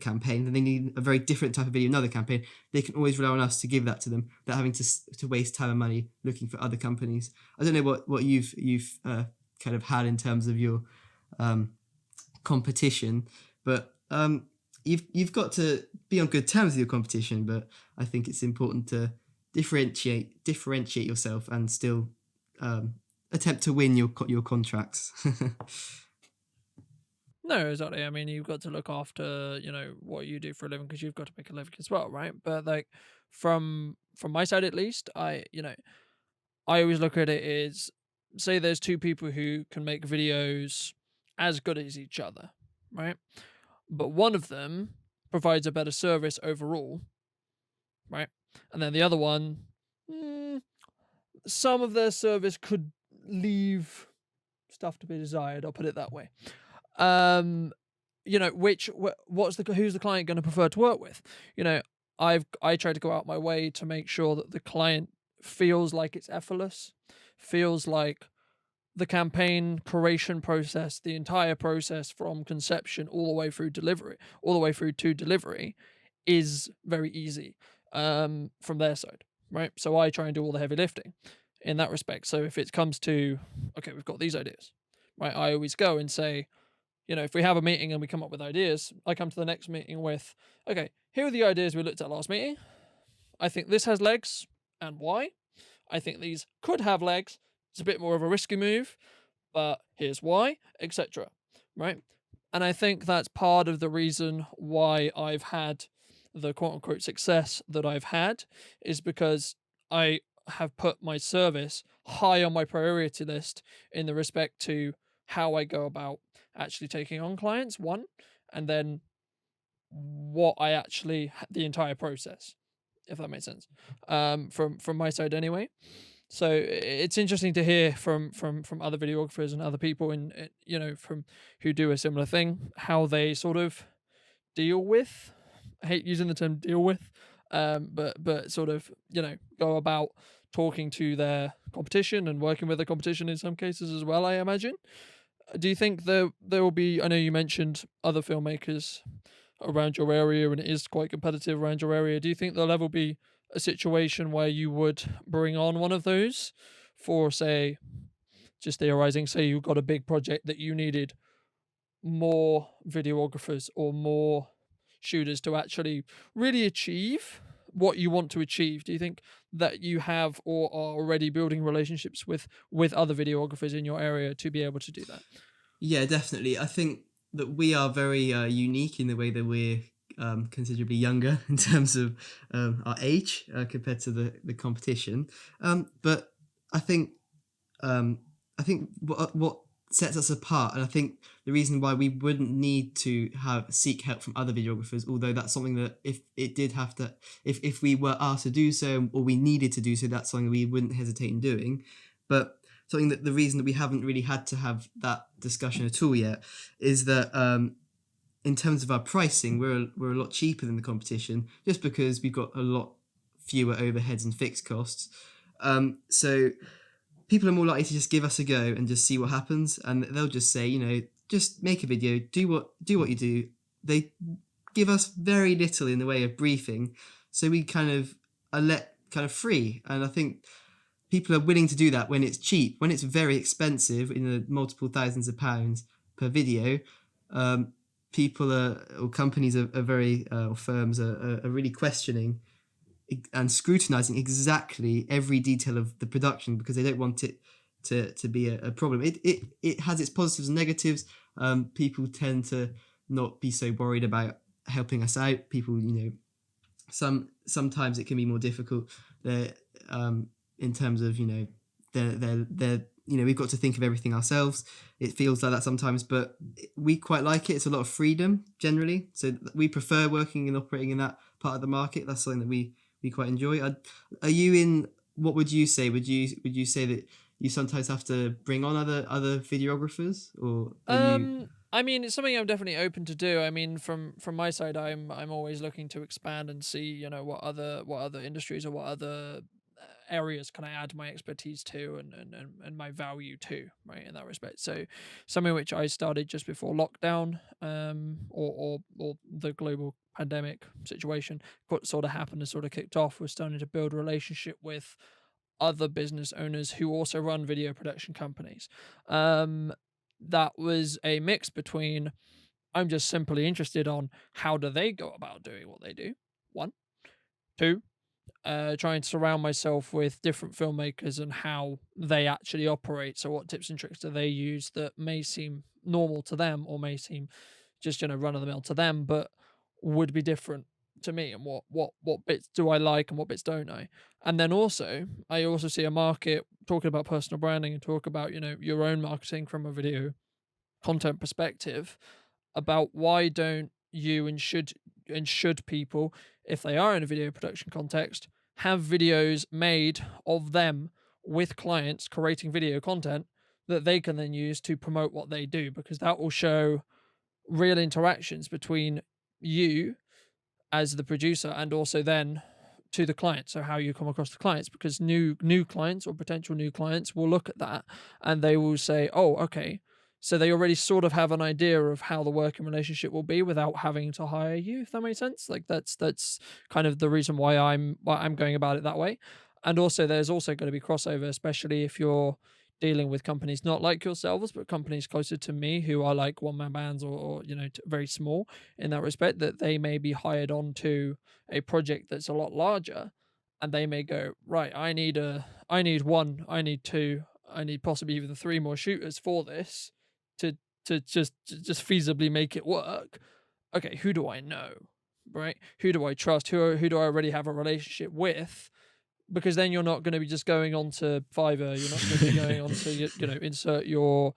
campaign, then they need a very different type of video, another campaign, they can always rely on us to give that to them without having to waste time and money looking for other companies. I don't know what you've kind of had in terms of your competition, but you've got to be on good terms with your competition. But I think it's important to differentiate yourself and still attempt to win your contracts. No, exactly. I mean, you've got to look after, what you do for a living, because you've got to make a living as well, right? But like from my side at least, I always look at it as, say there's two people who can make videos as good as each other, right? But one of them provides a better service overall, right? And then the other one, some of their service could leave stuff to be desired, I'll put it that way. Who's the client going to prefer to work with? I try to go out my way to make sure that the client feels like it's effortless, feels like the campaign creation process, the entire process from conception all the way through to delivery is very easy from their side, right? So I try and do all the heavy lifting in that respect. So if it comes to, okay, we've got these ideas, right? I always go and say, if we have a meeting and we come up with ideas, I come to the next meeting with, okay, here are the ideas we looked at last meeting. I think this has legs, and why? I think these could have legs. It's a bit more of a risky move, but here's why, etc. Right? And I think that's part of the reason why I've had the quote-unquote success that I've had, is because I have put my service high on my priority list in the respect to how I go about actually taking on clients, one, and then what I actually, the entire process, if that makes sense, from my side anyway. So it's interesting to hear from other videographers and other people from who do a similar thing, how they sort of deal with, I hate using the term deal with, but sort of, go about talking to their competition and working with the competition in some cases as well, I imagine. Do you think there will be, I know you mentioned other filmmakers around your area and it is quite competitive around your area, do you think there'll ever be a situation where you would bring on one of those for, say, just theorizing, say you got a big project that you needed more videographers or more shooters to actually really achieve what you want to achieve? Do you think that you have or are already building relationships with other videographers in your area to be able to do that? Yeah, definitely. I think that we are very unique in the way that we're considerably younger in terms of our age compared to the competition. But I think what sets us apart, and I think the reason why we wouldn't need to seek help from other videographers, although that's something that if we were asked to do so or we needed to do so, that's something we wouldn't hesitate in doing. But something that the reason that we haven't really had to have that discussion at all yet is that in terms of our pricing, we're a lot cheaper than the competition, just because we've got a lot fewer overheads and fixed costs. So people are more likely to just give us a go and just see what happens, and they'll just say, just make a video, do what you do. They give us very little in the way of briefing, so we kind of are let kind of free. And I think people are willing to do that when it's cheap. When it's very expensive, in the multiple thousands of pounds per video, people or companies are very, or firms are really questioning and scrutinizing exactly every detail of the production, because they don't want it to be a problem. It has its positives and negatives. People tend to not be so worried about helping us out. People, sometimes it can be more difficult. In terms of they're we've got to think of everything ourselves. It feels like that sometimes, but we quite like it. It's a lot of freedom generally, so we prefer working and operating in that part of the market. That's something that we quite enjoy. Are you in? What would you say? Would you say that you sometimes have to bring on other videographers, or are you? I mean, it's something I'm definitely open to do. I mean, from my side, I'm always looking to expand and see, what other industries or what other areas can I add my expertise to and my value to, right, in that respect. So something which I started just before lockdown, or the global pandemic situation, what sort of happened and sort of kicked off, was starting to build a relationship with other business owners who also run video production companies. That was a mix between, I'm just simply interested on how do they go about doing what they do, one. Two, trying to surround myself with different filmmakers and how they actually operate. So what tips and tricks do they use that may seem normal to them or may seem just, run of the mill to them, but would be different to me, and what bits do I like and what bits don't I? And then also, I also see a market, talking about personal branding and talk about, your own marketing from a video content perspective, about why don't you and should people, if they are in a video production context, have videos made of them with clients creating video content that they can then use to promote what they do, because that will show real interactions between you as the producer and also then to the client. So how you come across the clients, because new clients or potential new clients will look at that and they will say, oh, okay, so they already sort of have an idea of how the working relationship will be without having to hire you, if that makes sense. Like that's kind of the reason why I'm going about it that way. And also there's also going to be crossover, especially if you're dealing with companies not like yourselves, but companies closer to me who are like one-man bands or very small in that respect, that they may be hired on to a project that's a lot larger, and they may go, right, I need one, I need two, I need possibly even three more shooters for this to just feasibly make it work. Okay, who do I know, right? Who do I trust? Who do I already have a relationship with? Because then you're not going to be just going on to Fiverr. You're not going to be going on to, insert your,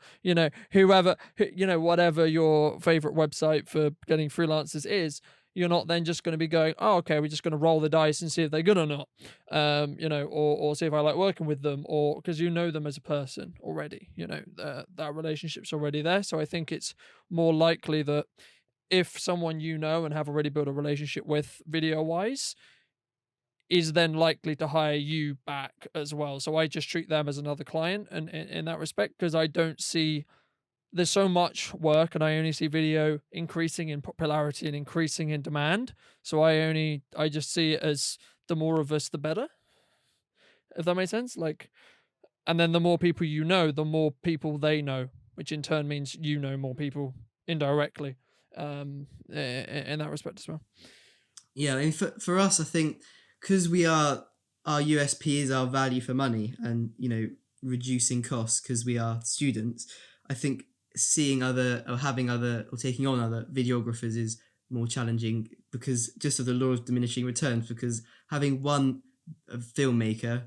whoever, whatever your favorite website for getting freelancers is. You're not then just going to be going, oh, okay, we're just going to roll the dice and see if they're good or not, or see if I like working with them, or because you know them as a person already, that relationship's already there. So I think it's more likely that if someone and have already built a relationship with video-wise, is then likely to hire you back as well. So I just treat them as another client and in that respect, because I don't see there's so much work, and I only see video increasing in popularity and increasing in demand. So I just see it as the more of us, the better. If that makes sense, like, and then the more people you know, the more people they know, which in turn means you know more people indirectly, in that respect as well. Yeah, I mean, for us, I think because our USP is our value for money, and reducing costs because we are students. I think seeing other or having other or taking on other videographers is more challenging because just of the law of diminishing returns. Because having one filmmaker,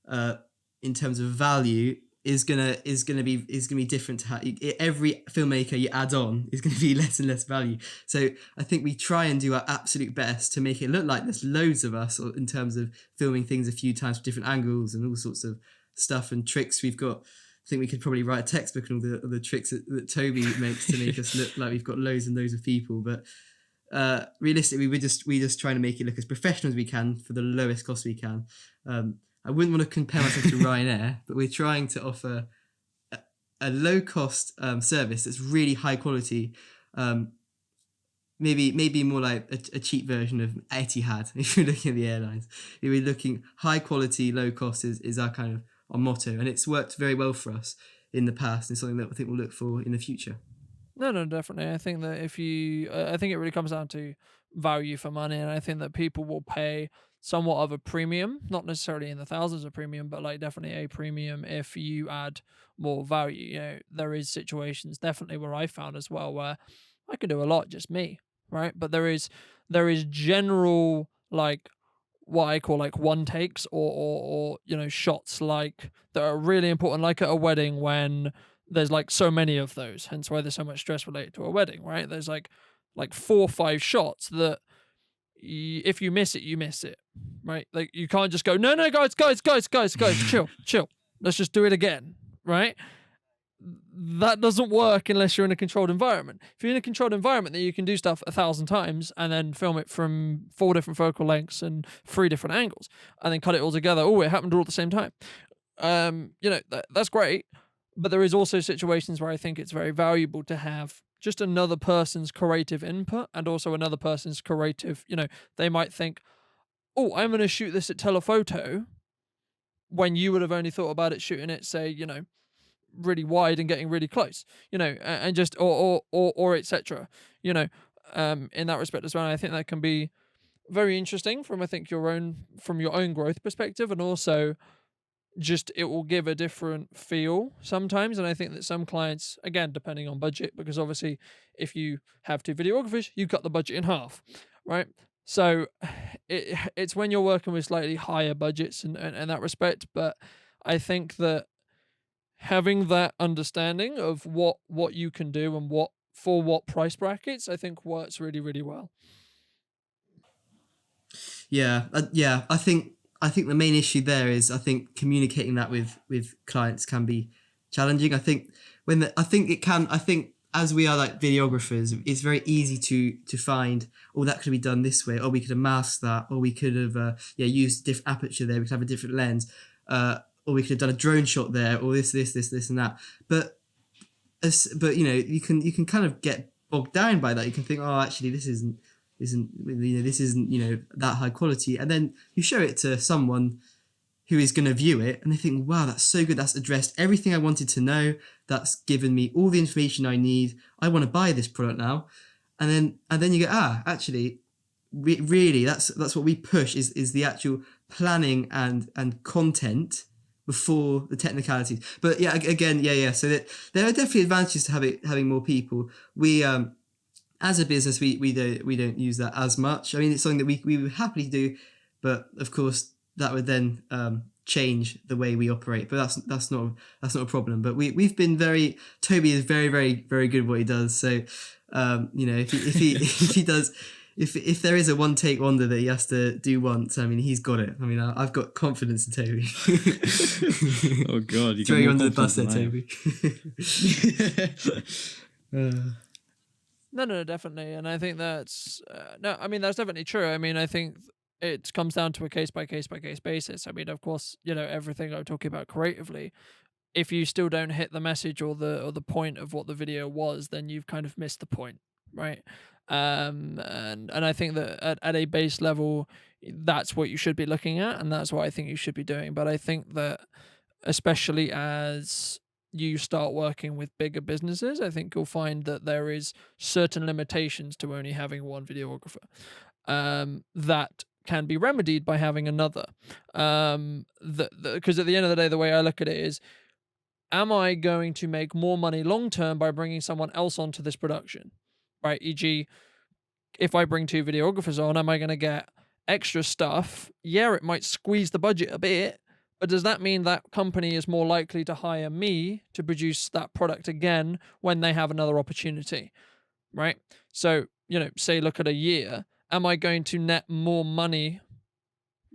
uh, in terms of value, is gonna be different to how every filmmaker you add on is gonna be less and less value. So I think we try and do our absolute best to make it look like there's loads of us, or in terms of filming things a few times with different angles and all sorts of stuff and tricks we've got. I think we could probably write a textbook on all the tricks that Toby makes to make us look like we've got loads and loads of people. But realistically, we just trying to make it look as professional as we can for the lowest cost we can. I wouldn't want to compare myself to Ryanair, but we're trying to offer a low cost service that's really high quality. Maybe more like a cheap version of Etihad. If you're looking at the airlines, if we're looking high quality, low cost is our kind of our motto, and it's worked very well for us in the past, and something that I think we'll look for in the future. No, definitely. I think that I think it really comes down to value for money, and I think that people will pay somewhat of a premium, not necessarily in the thousands of premium, but like definitely a premium if you add more value. There is situations definitely where I found as well where I can do a lot just me, right? But there is general, like, what I call like one takes, or shots like that are really important, like at a wedding when there's like so many of those, hence why there's so much stress related to a wedding, right? There's like 4 or 5 shots that if you miss it, you miss it, right? Like you can't just go, no, guys, chill, let's just do it again, right? That doesn't work unless you're in a controlled environment. If you're in a controlled environment, then you can do stuff 1,000 times and then film it from 4 different focal lengths and 3 different angles, and then cut it all together. Oh, it happened all at the same time. That's great, but there is also situations where I think it's very valuable to have just another person's creative input, and also another person's creative. They might think, oh, I'm going to shoot this at telephoto, when you would have only thought about it shooting it, say, really wide and getting really close, and just or etc. In that respect as well. And I think that can be very interesting from your own growth perspective, and also just it will give a different feel sometimes. And I think that some clients, again, depending on budget, because obviously if you have 2 videographers, you cut the budget in half, right? So it's when you're working with slightly higher budgets in that respect. But I think that having that understanding of what you can do and what price brackets, I think works really, really well. Yeah, I think the main issue there is, I think communicating that with clients can be challenging. I think as we are like videographers, it's very easy to find, oh, that could be done this way, or we could have masked that, or we could have used a different aperture there, we could have a different lens, or we could have done a drone shot there, or this and that. But you can kind of get bogged down by that. You can think, oh, actually this isn't that high quality, and then you show it to someone who is going to view it, and they think, wow, that's so good, that's addressed everything I wanted to know, that's given me all the information I need, I want to buy this product now. And then you go, actually, really, that's what we push is the actual planning and content before the technicalities. But yeah, again, so that there are definitely advantages to having more people. We as a business, we don't use that as much. I mean, it's something that we would happily do, but of course that would then change the way we operate. But that's not a problem. But we've been Toby is very, very, very good at what he does. So if he does, if there is a one take wonder that he has to do once, I mean, he's got it. I mean, I've got confidence in Toby. Oh God, you throw you under the bus there, Toby. No, definitely. And I think that's that's definitely true. I mean, I think it comes down to a case by case basis. I mean, of course, everything I'm talking about creatively if you still don't hit the message or the point of what the video was, then you've kind of missed the point, right? And I think that at a base level, that's what you should be looking at, and that's what I think you should be doing. But I think that especially as you start working with bigger businesses, I think you'll find that there is certain limitations to only having one videographer, that can be remedied by having another. Because at the end of the day, the way I look at it is, am I going to make more money long term by bringing someone else onto this production, right? E.g., if I bring two videographers on, am I going to get extra stuff? Yeah, it might squeeze the budget a bit, but does that mean that company is more likely to hire me to produce that product again when they have another opportunity, right? So, say look at a year, am I going to net more money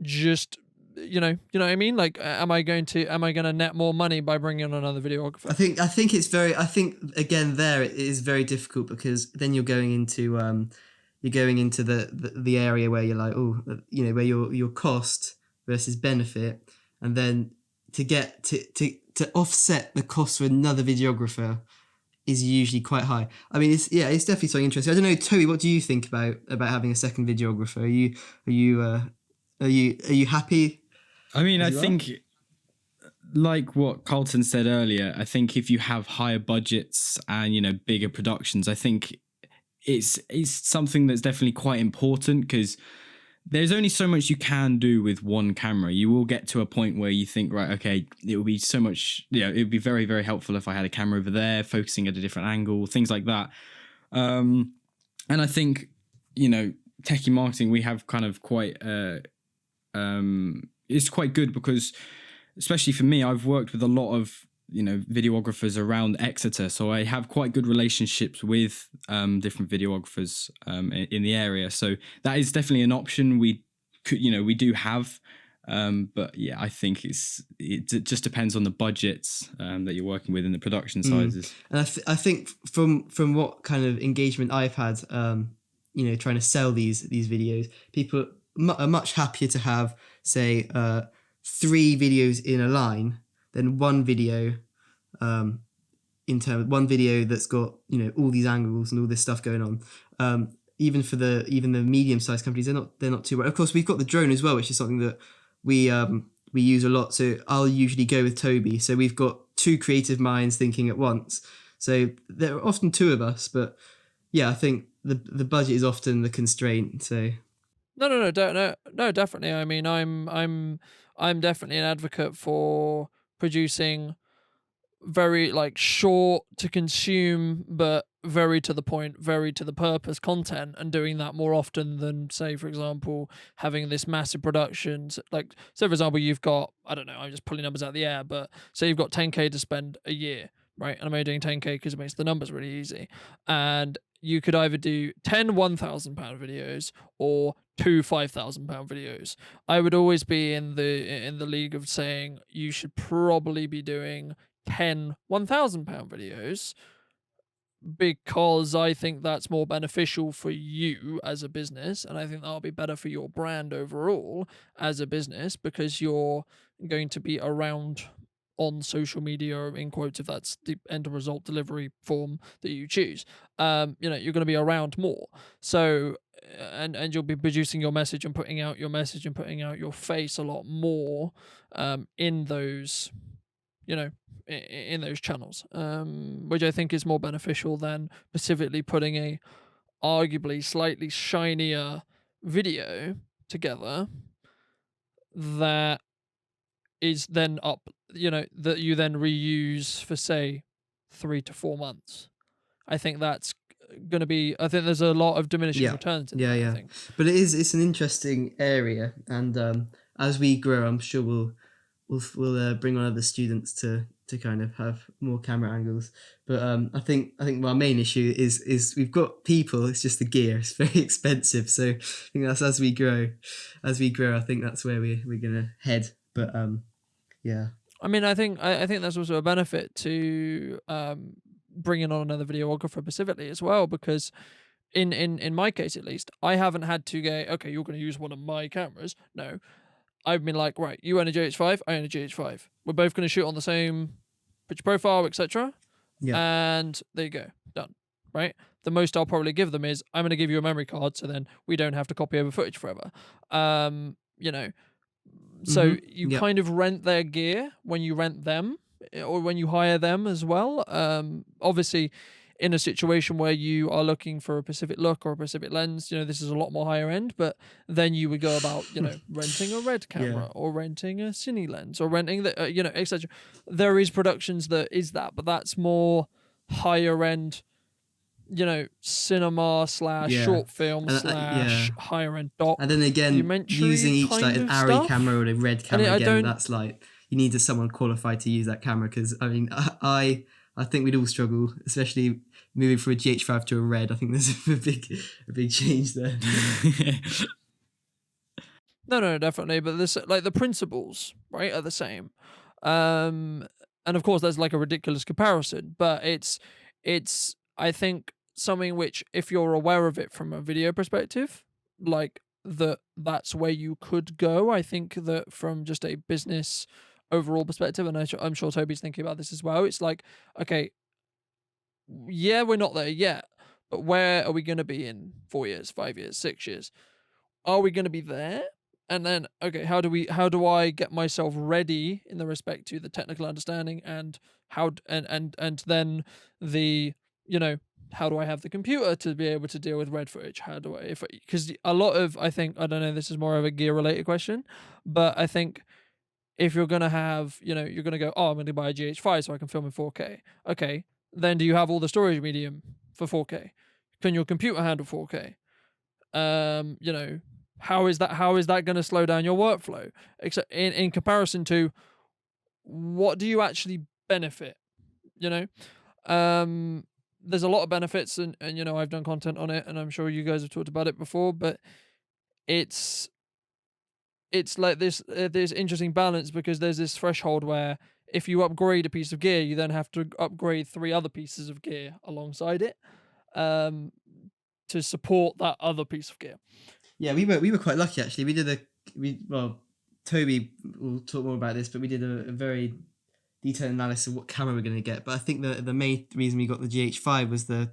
just what I mean? Like, am I going to net more money by bringing on another videographer? I think again there it is very difficult, because then you're going into the area where you're like, where your cost versus benefit, and then to get to offset the cost for another videographer is usually quite high. I mean, it's definitely something interesting. I don't know, Toby, what do you think about having a second videographer? Are you happy? I mean, I think, like what Carlton said earlier, I think if you have higher budgets and, bigger productions, I think it's something that's definitely quite important, because there's only so much you can do with one camera. You will get to a point where you think, right, okay, it would be so much, it would be very, very helpful if I had a camera over there focusing at a different angle, things like that. And I think, Teki Marketing, we have kind of quite, it's quite good, because especially for me, I've worked with a lot of videographers around Exeter, so I have quite good relationships with different videographers in the area. So that is definitely an option we do have, but yeah, I think it just depends on the budgets that you're working with and the production sizes. And I think from what kind of engagement I've had, trying to sell these videos, people are much happier to have, say, 3 videos in a line than one video, one video that's got all these angles and all this stuff going on. Even the medium-sized companies, they're not too right. Of course, we've got the drone as well, which is something that we use a lot. So I'll usually go with Toby. So we've got 2 creative minds thinking at once. So there are often 2 of us, but yeah, I think the budget is often the constraint. So. No, definitely. I mean, I'm definitely an advocate for producing very short to consume, but very to the point, very to the purpose content, and doing that more often than, say, for example, having this massive productions. So for example, you've got, I don't know, I'm just pulling numbers out of the air, but say you've got 10K to spend a year, right? And I'm only doing 10K because it makes the numbers really easy. And you could either do 10 £1,000 videos or 2 £5,000 videos. I would always be in the league of saying you should probably be doing 10 £1,000 videos, because I think that's more beneficial for you as a business, and I think that'll be better for your brand overall as a business, because you're going to be around on social media, in quotes, if that's the end result delivery form that you choose. You're going to be around more. So and you'll be producing your message and putting out your message and putting out your face a lot more in those in those channels, which I think is more beneficial than specifically putting a arguably slightly shinier video together that is then that you then reuse for, say, 3 to 4 months. I think that's going to be, I think there's a lot of diminishing returns in that, I think. But it's an interesting area, and as we grow, I'm sure we'll bring on other students to kind of have more camera angles. But I think our main issue is we've got people, it's just the gear. It's very expensive. So I think that's as we grow, I think that's where we're gonna head. But yeah. I mean, I think there's also a benefit to bringing on another videographer specifically as well, because in my case at least, I haven't had to go, okay, you're going to use one of my cameras. No, I've been like, right, you own a GH5, I own a GH5. We're both going to shoot on the same picture profile, etc. Yeah. And there you go, done. Right. The most I'll probably give them is I'm going to give you a memory card, so then we don't have to copy over footage forever. You know, so you Yep. kind of rent their gear when you rent them or when you hire them as well. Obviously, in a situation where you are looking for a specific look or a specific lens, this is a lot more higher end, but then you would go about, renting a red camera or renting a cine lens or renting the, etc. There is productions that is that, but that's more higher end, cinema / short film / higher end doc. And then again, using each like an Arri camera or a red camera again, that's like you need someone qualified to use that camera, because I mean I think we'd all struggle, especially moving from a GH5 to a red. I think there's a big change there. No, definitely. But this, like, the principles, right, are the same. And of course, there's like a ridiculous comparison, but it's I think something which, if you're aware of it from a video perspective, like that's where you could go. I think that from just a business overall perspective, and I'm sure Toby's thinking about this as well. It's like, okay, yeah, we're not there yet, but where are we going to be in 4 years, 5 years, 6 years? Are we going to be there? And then, okay, how do I get myself ready in the respect to the technical understanding, and how and then the, how do I have the computer to be able to deal with red footage? How do I, because a lot of, I think, I don't know, this is more of a gear related question, but I think if you're going to have, you're going to go, oh, I'm going to buy a GH5 so I can film in 4K. Okay, then do you have all the storage medium for 4K? Can your computer handle 4K? How is that going to slow down your workflow? Except in comparison to, what do you actually benefit? There's a lot of benefits, and I've done content on it, and I'm sure you guys have talked about it before, but it's like this interesting balance, because there's this threshold where if you upgrade a piece of gear, you then have to upgrade 3 other pieces of gear alongside it, to support that other piece of gear. Yeah, we were quite lucky actually. Toby will talk more about this, but we did a very detailed analysis of what camera we're going to get. But I think the main reason we got the GH5 was the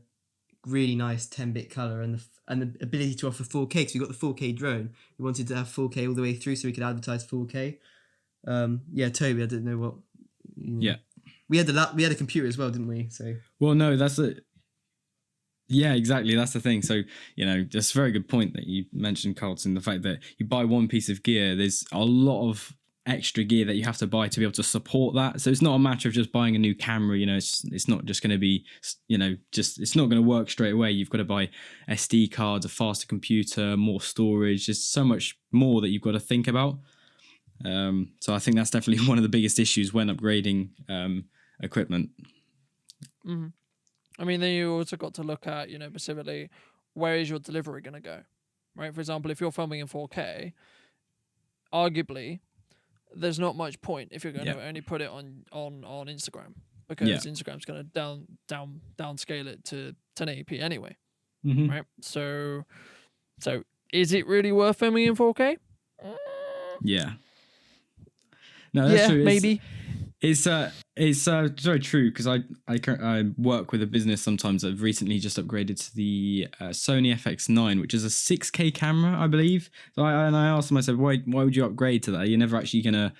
really nice 10-bit color and the ability to offer 4K. Because we got the 4K drone, we wanted to have 4K all the way through, so we could advertise 4K. Toby, I didn't know what. Yeah, we had a computer as well, didn't we? So no, that's it. Yeah, exactly. That's the thing. So, that's a very good point that you mentioned, Carlton, the fact that you buy one piece of gear, there's a lot of extra gear that you have to buy to be able to support that. So it's not a matter of just buying a new camera, it's not just going to be, it's not going to work straight away. You've got to buy SD cards, a faster computer, more storage. There's so much more that you've got to think about. So I think that's definitely one of the biggest issues when upgrading equipment. Mm-hmm. I mean, then you also got to look at, specifically, where is your delivery going to go, right? For example, if you're filming in 4K, arguably, there's not much point if you're going to only put it on Instagram, because Instagram's going to downscale it to 1080p anyway, right? So is it really worth filming in 4K? Yeah. No, that's true. Maybe. It's very true, because I work with a business sometimes that have recently just upgraded to the Sony FX9, which is a 6K camera, I believe. So I asked them, I said, why would you upgrade to that? You're never actually going to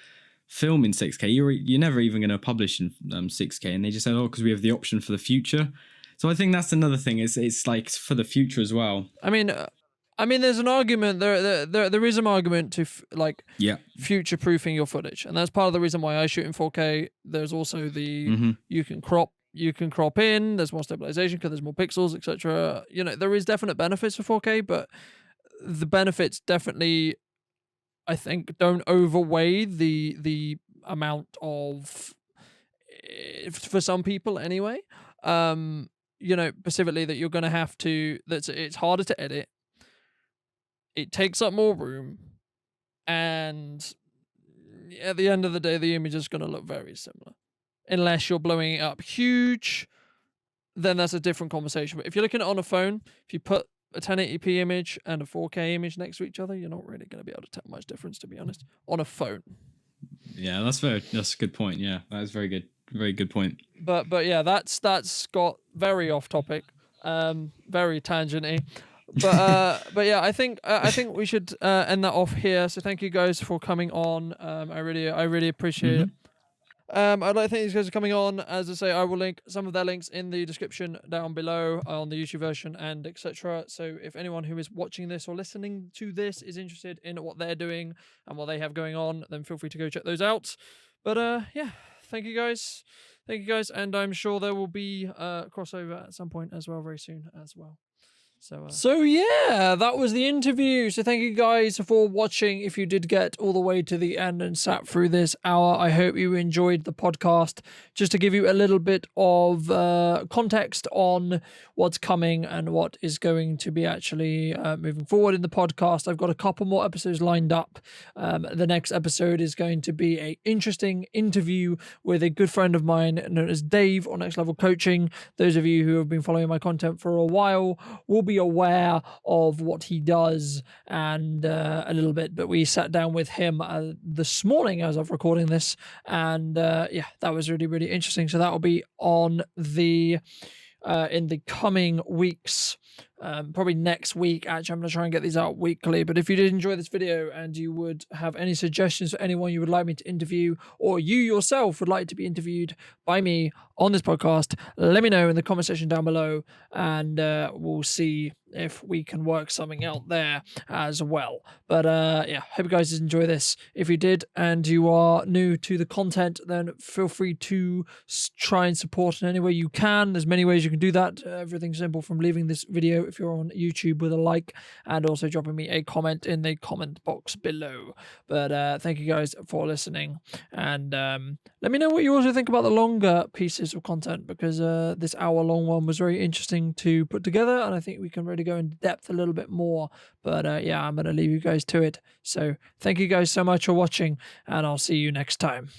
film in 6K. You're never even going to publish in 6K. And they just said, because we have the option for the future. So I think that's another thing. It's like for the future as well. I mean, there's an argument. There is an argument to future-proofing your footage, and that's part of the reason why I shoot in 4K. There's also the you can crop in. There's more stabilization because there's more pixels, etc. There is definite benefits for 4K, but the benefits definitely, I think, don't outweigh the amount of, for some people anyway. Specifically that you're going to have to. It's harder to edit. It takes up more room, and at the end of the day, the image is going to look very similar. Unless you're blowing it up huge, then that's a different conversation. But if you're looking at it on a phone, if you put a 1080p image and a 4K image next to each other, you're not really going to be able to tell much difference, to be honest, on a phone. Yeah, that's a good point. Yeah, that is very good. very good point. But yeah, that's got very off topic, very tangenty. But yeah, I think we should end that off here. So thank you guys for coming on. I really appreciate it. I'd like to thank these guys for coming on. As I say, I will link some of their links in the description down below on the YouTube version and etc. So if anyone who is watching this or listening to this is interested in what they're doing and what they have going on, then feel free to go check those out. But yeah, thank you guys, and I'm sure there will be crossover at some point as well very soon as well. So yeah, that was the interview. So thank you guys for watching. If you did get all the way to the end and sat through this hour, I hope you enjoyed the podcast. Just to give you a little bit of context on what's coming and what is going to be actually moving forward in the podcast. I've got a couple more episodes lined up. The next episode is going to be an interesting interview with a good friend of mine known as Dave on Next Level Coaching. Those of you who have been following my content for a while will be aware of what he does and a little bit, but we sat down with him this morning as I'm recording this, and yeah, that was really interesting. So that will be on the in the coming weeks, probably next week. Actually, I'm going to try and get these out weekly. But if you did enjoy this video and you would have any suggestions for anyone you would like me to interview, or you yourself would like to be interviewed by me on this podcast, let me know in the comment section down below, and we'll see if we can work something out there as well. But yeah, hope you guys did enjoy this. If you did and you are new to the content, then feel free to try and support in any way you can. There's many ways you can do that. Everything's simple from leaving this video if you're on YouTube with a like, and also dropping me a comment in the comment box below. But thank you guys for listening, and let me know what you also think about the longer pieces of content, because this hour-long one was very interesting to put together, and I think we can really go into depth a little bit more. But yeah, I'm going to leave you guys to it. So thank you guys so much for watching, and I'll see you next time.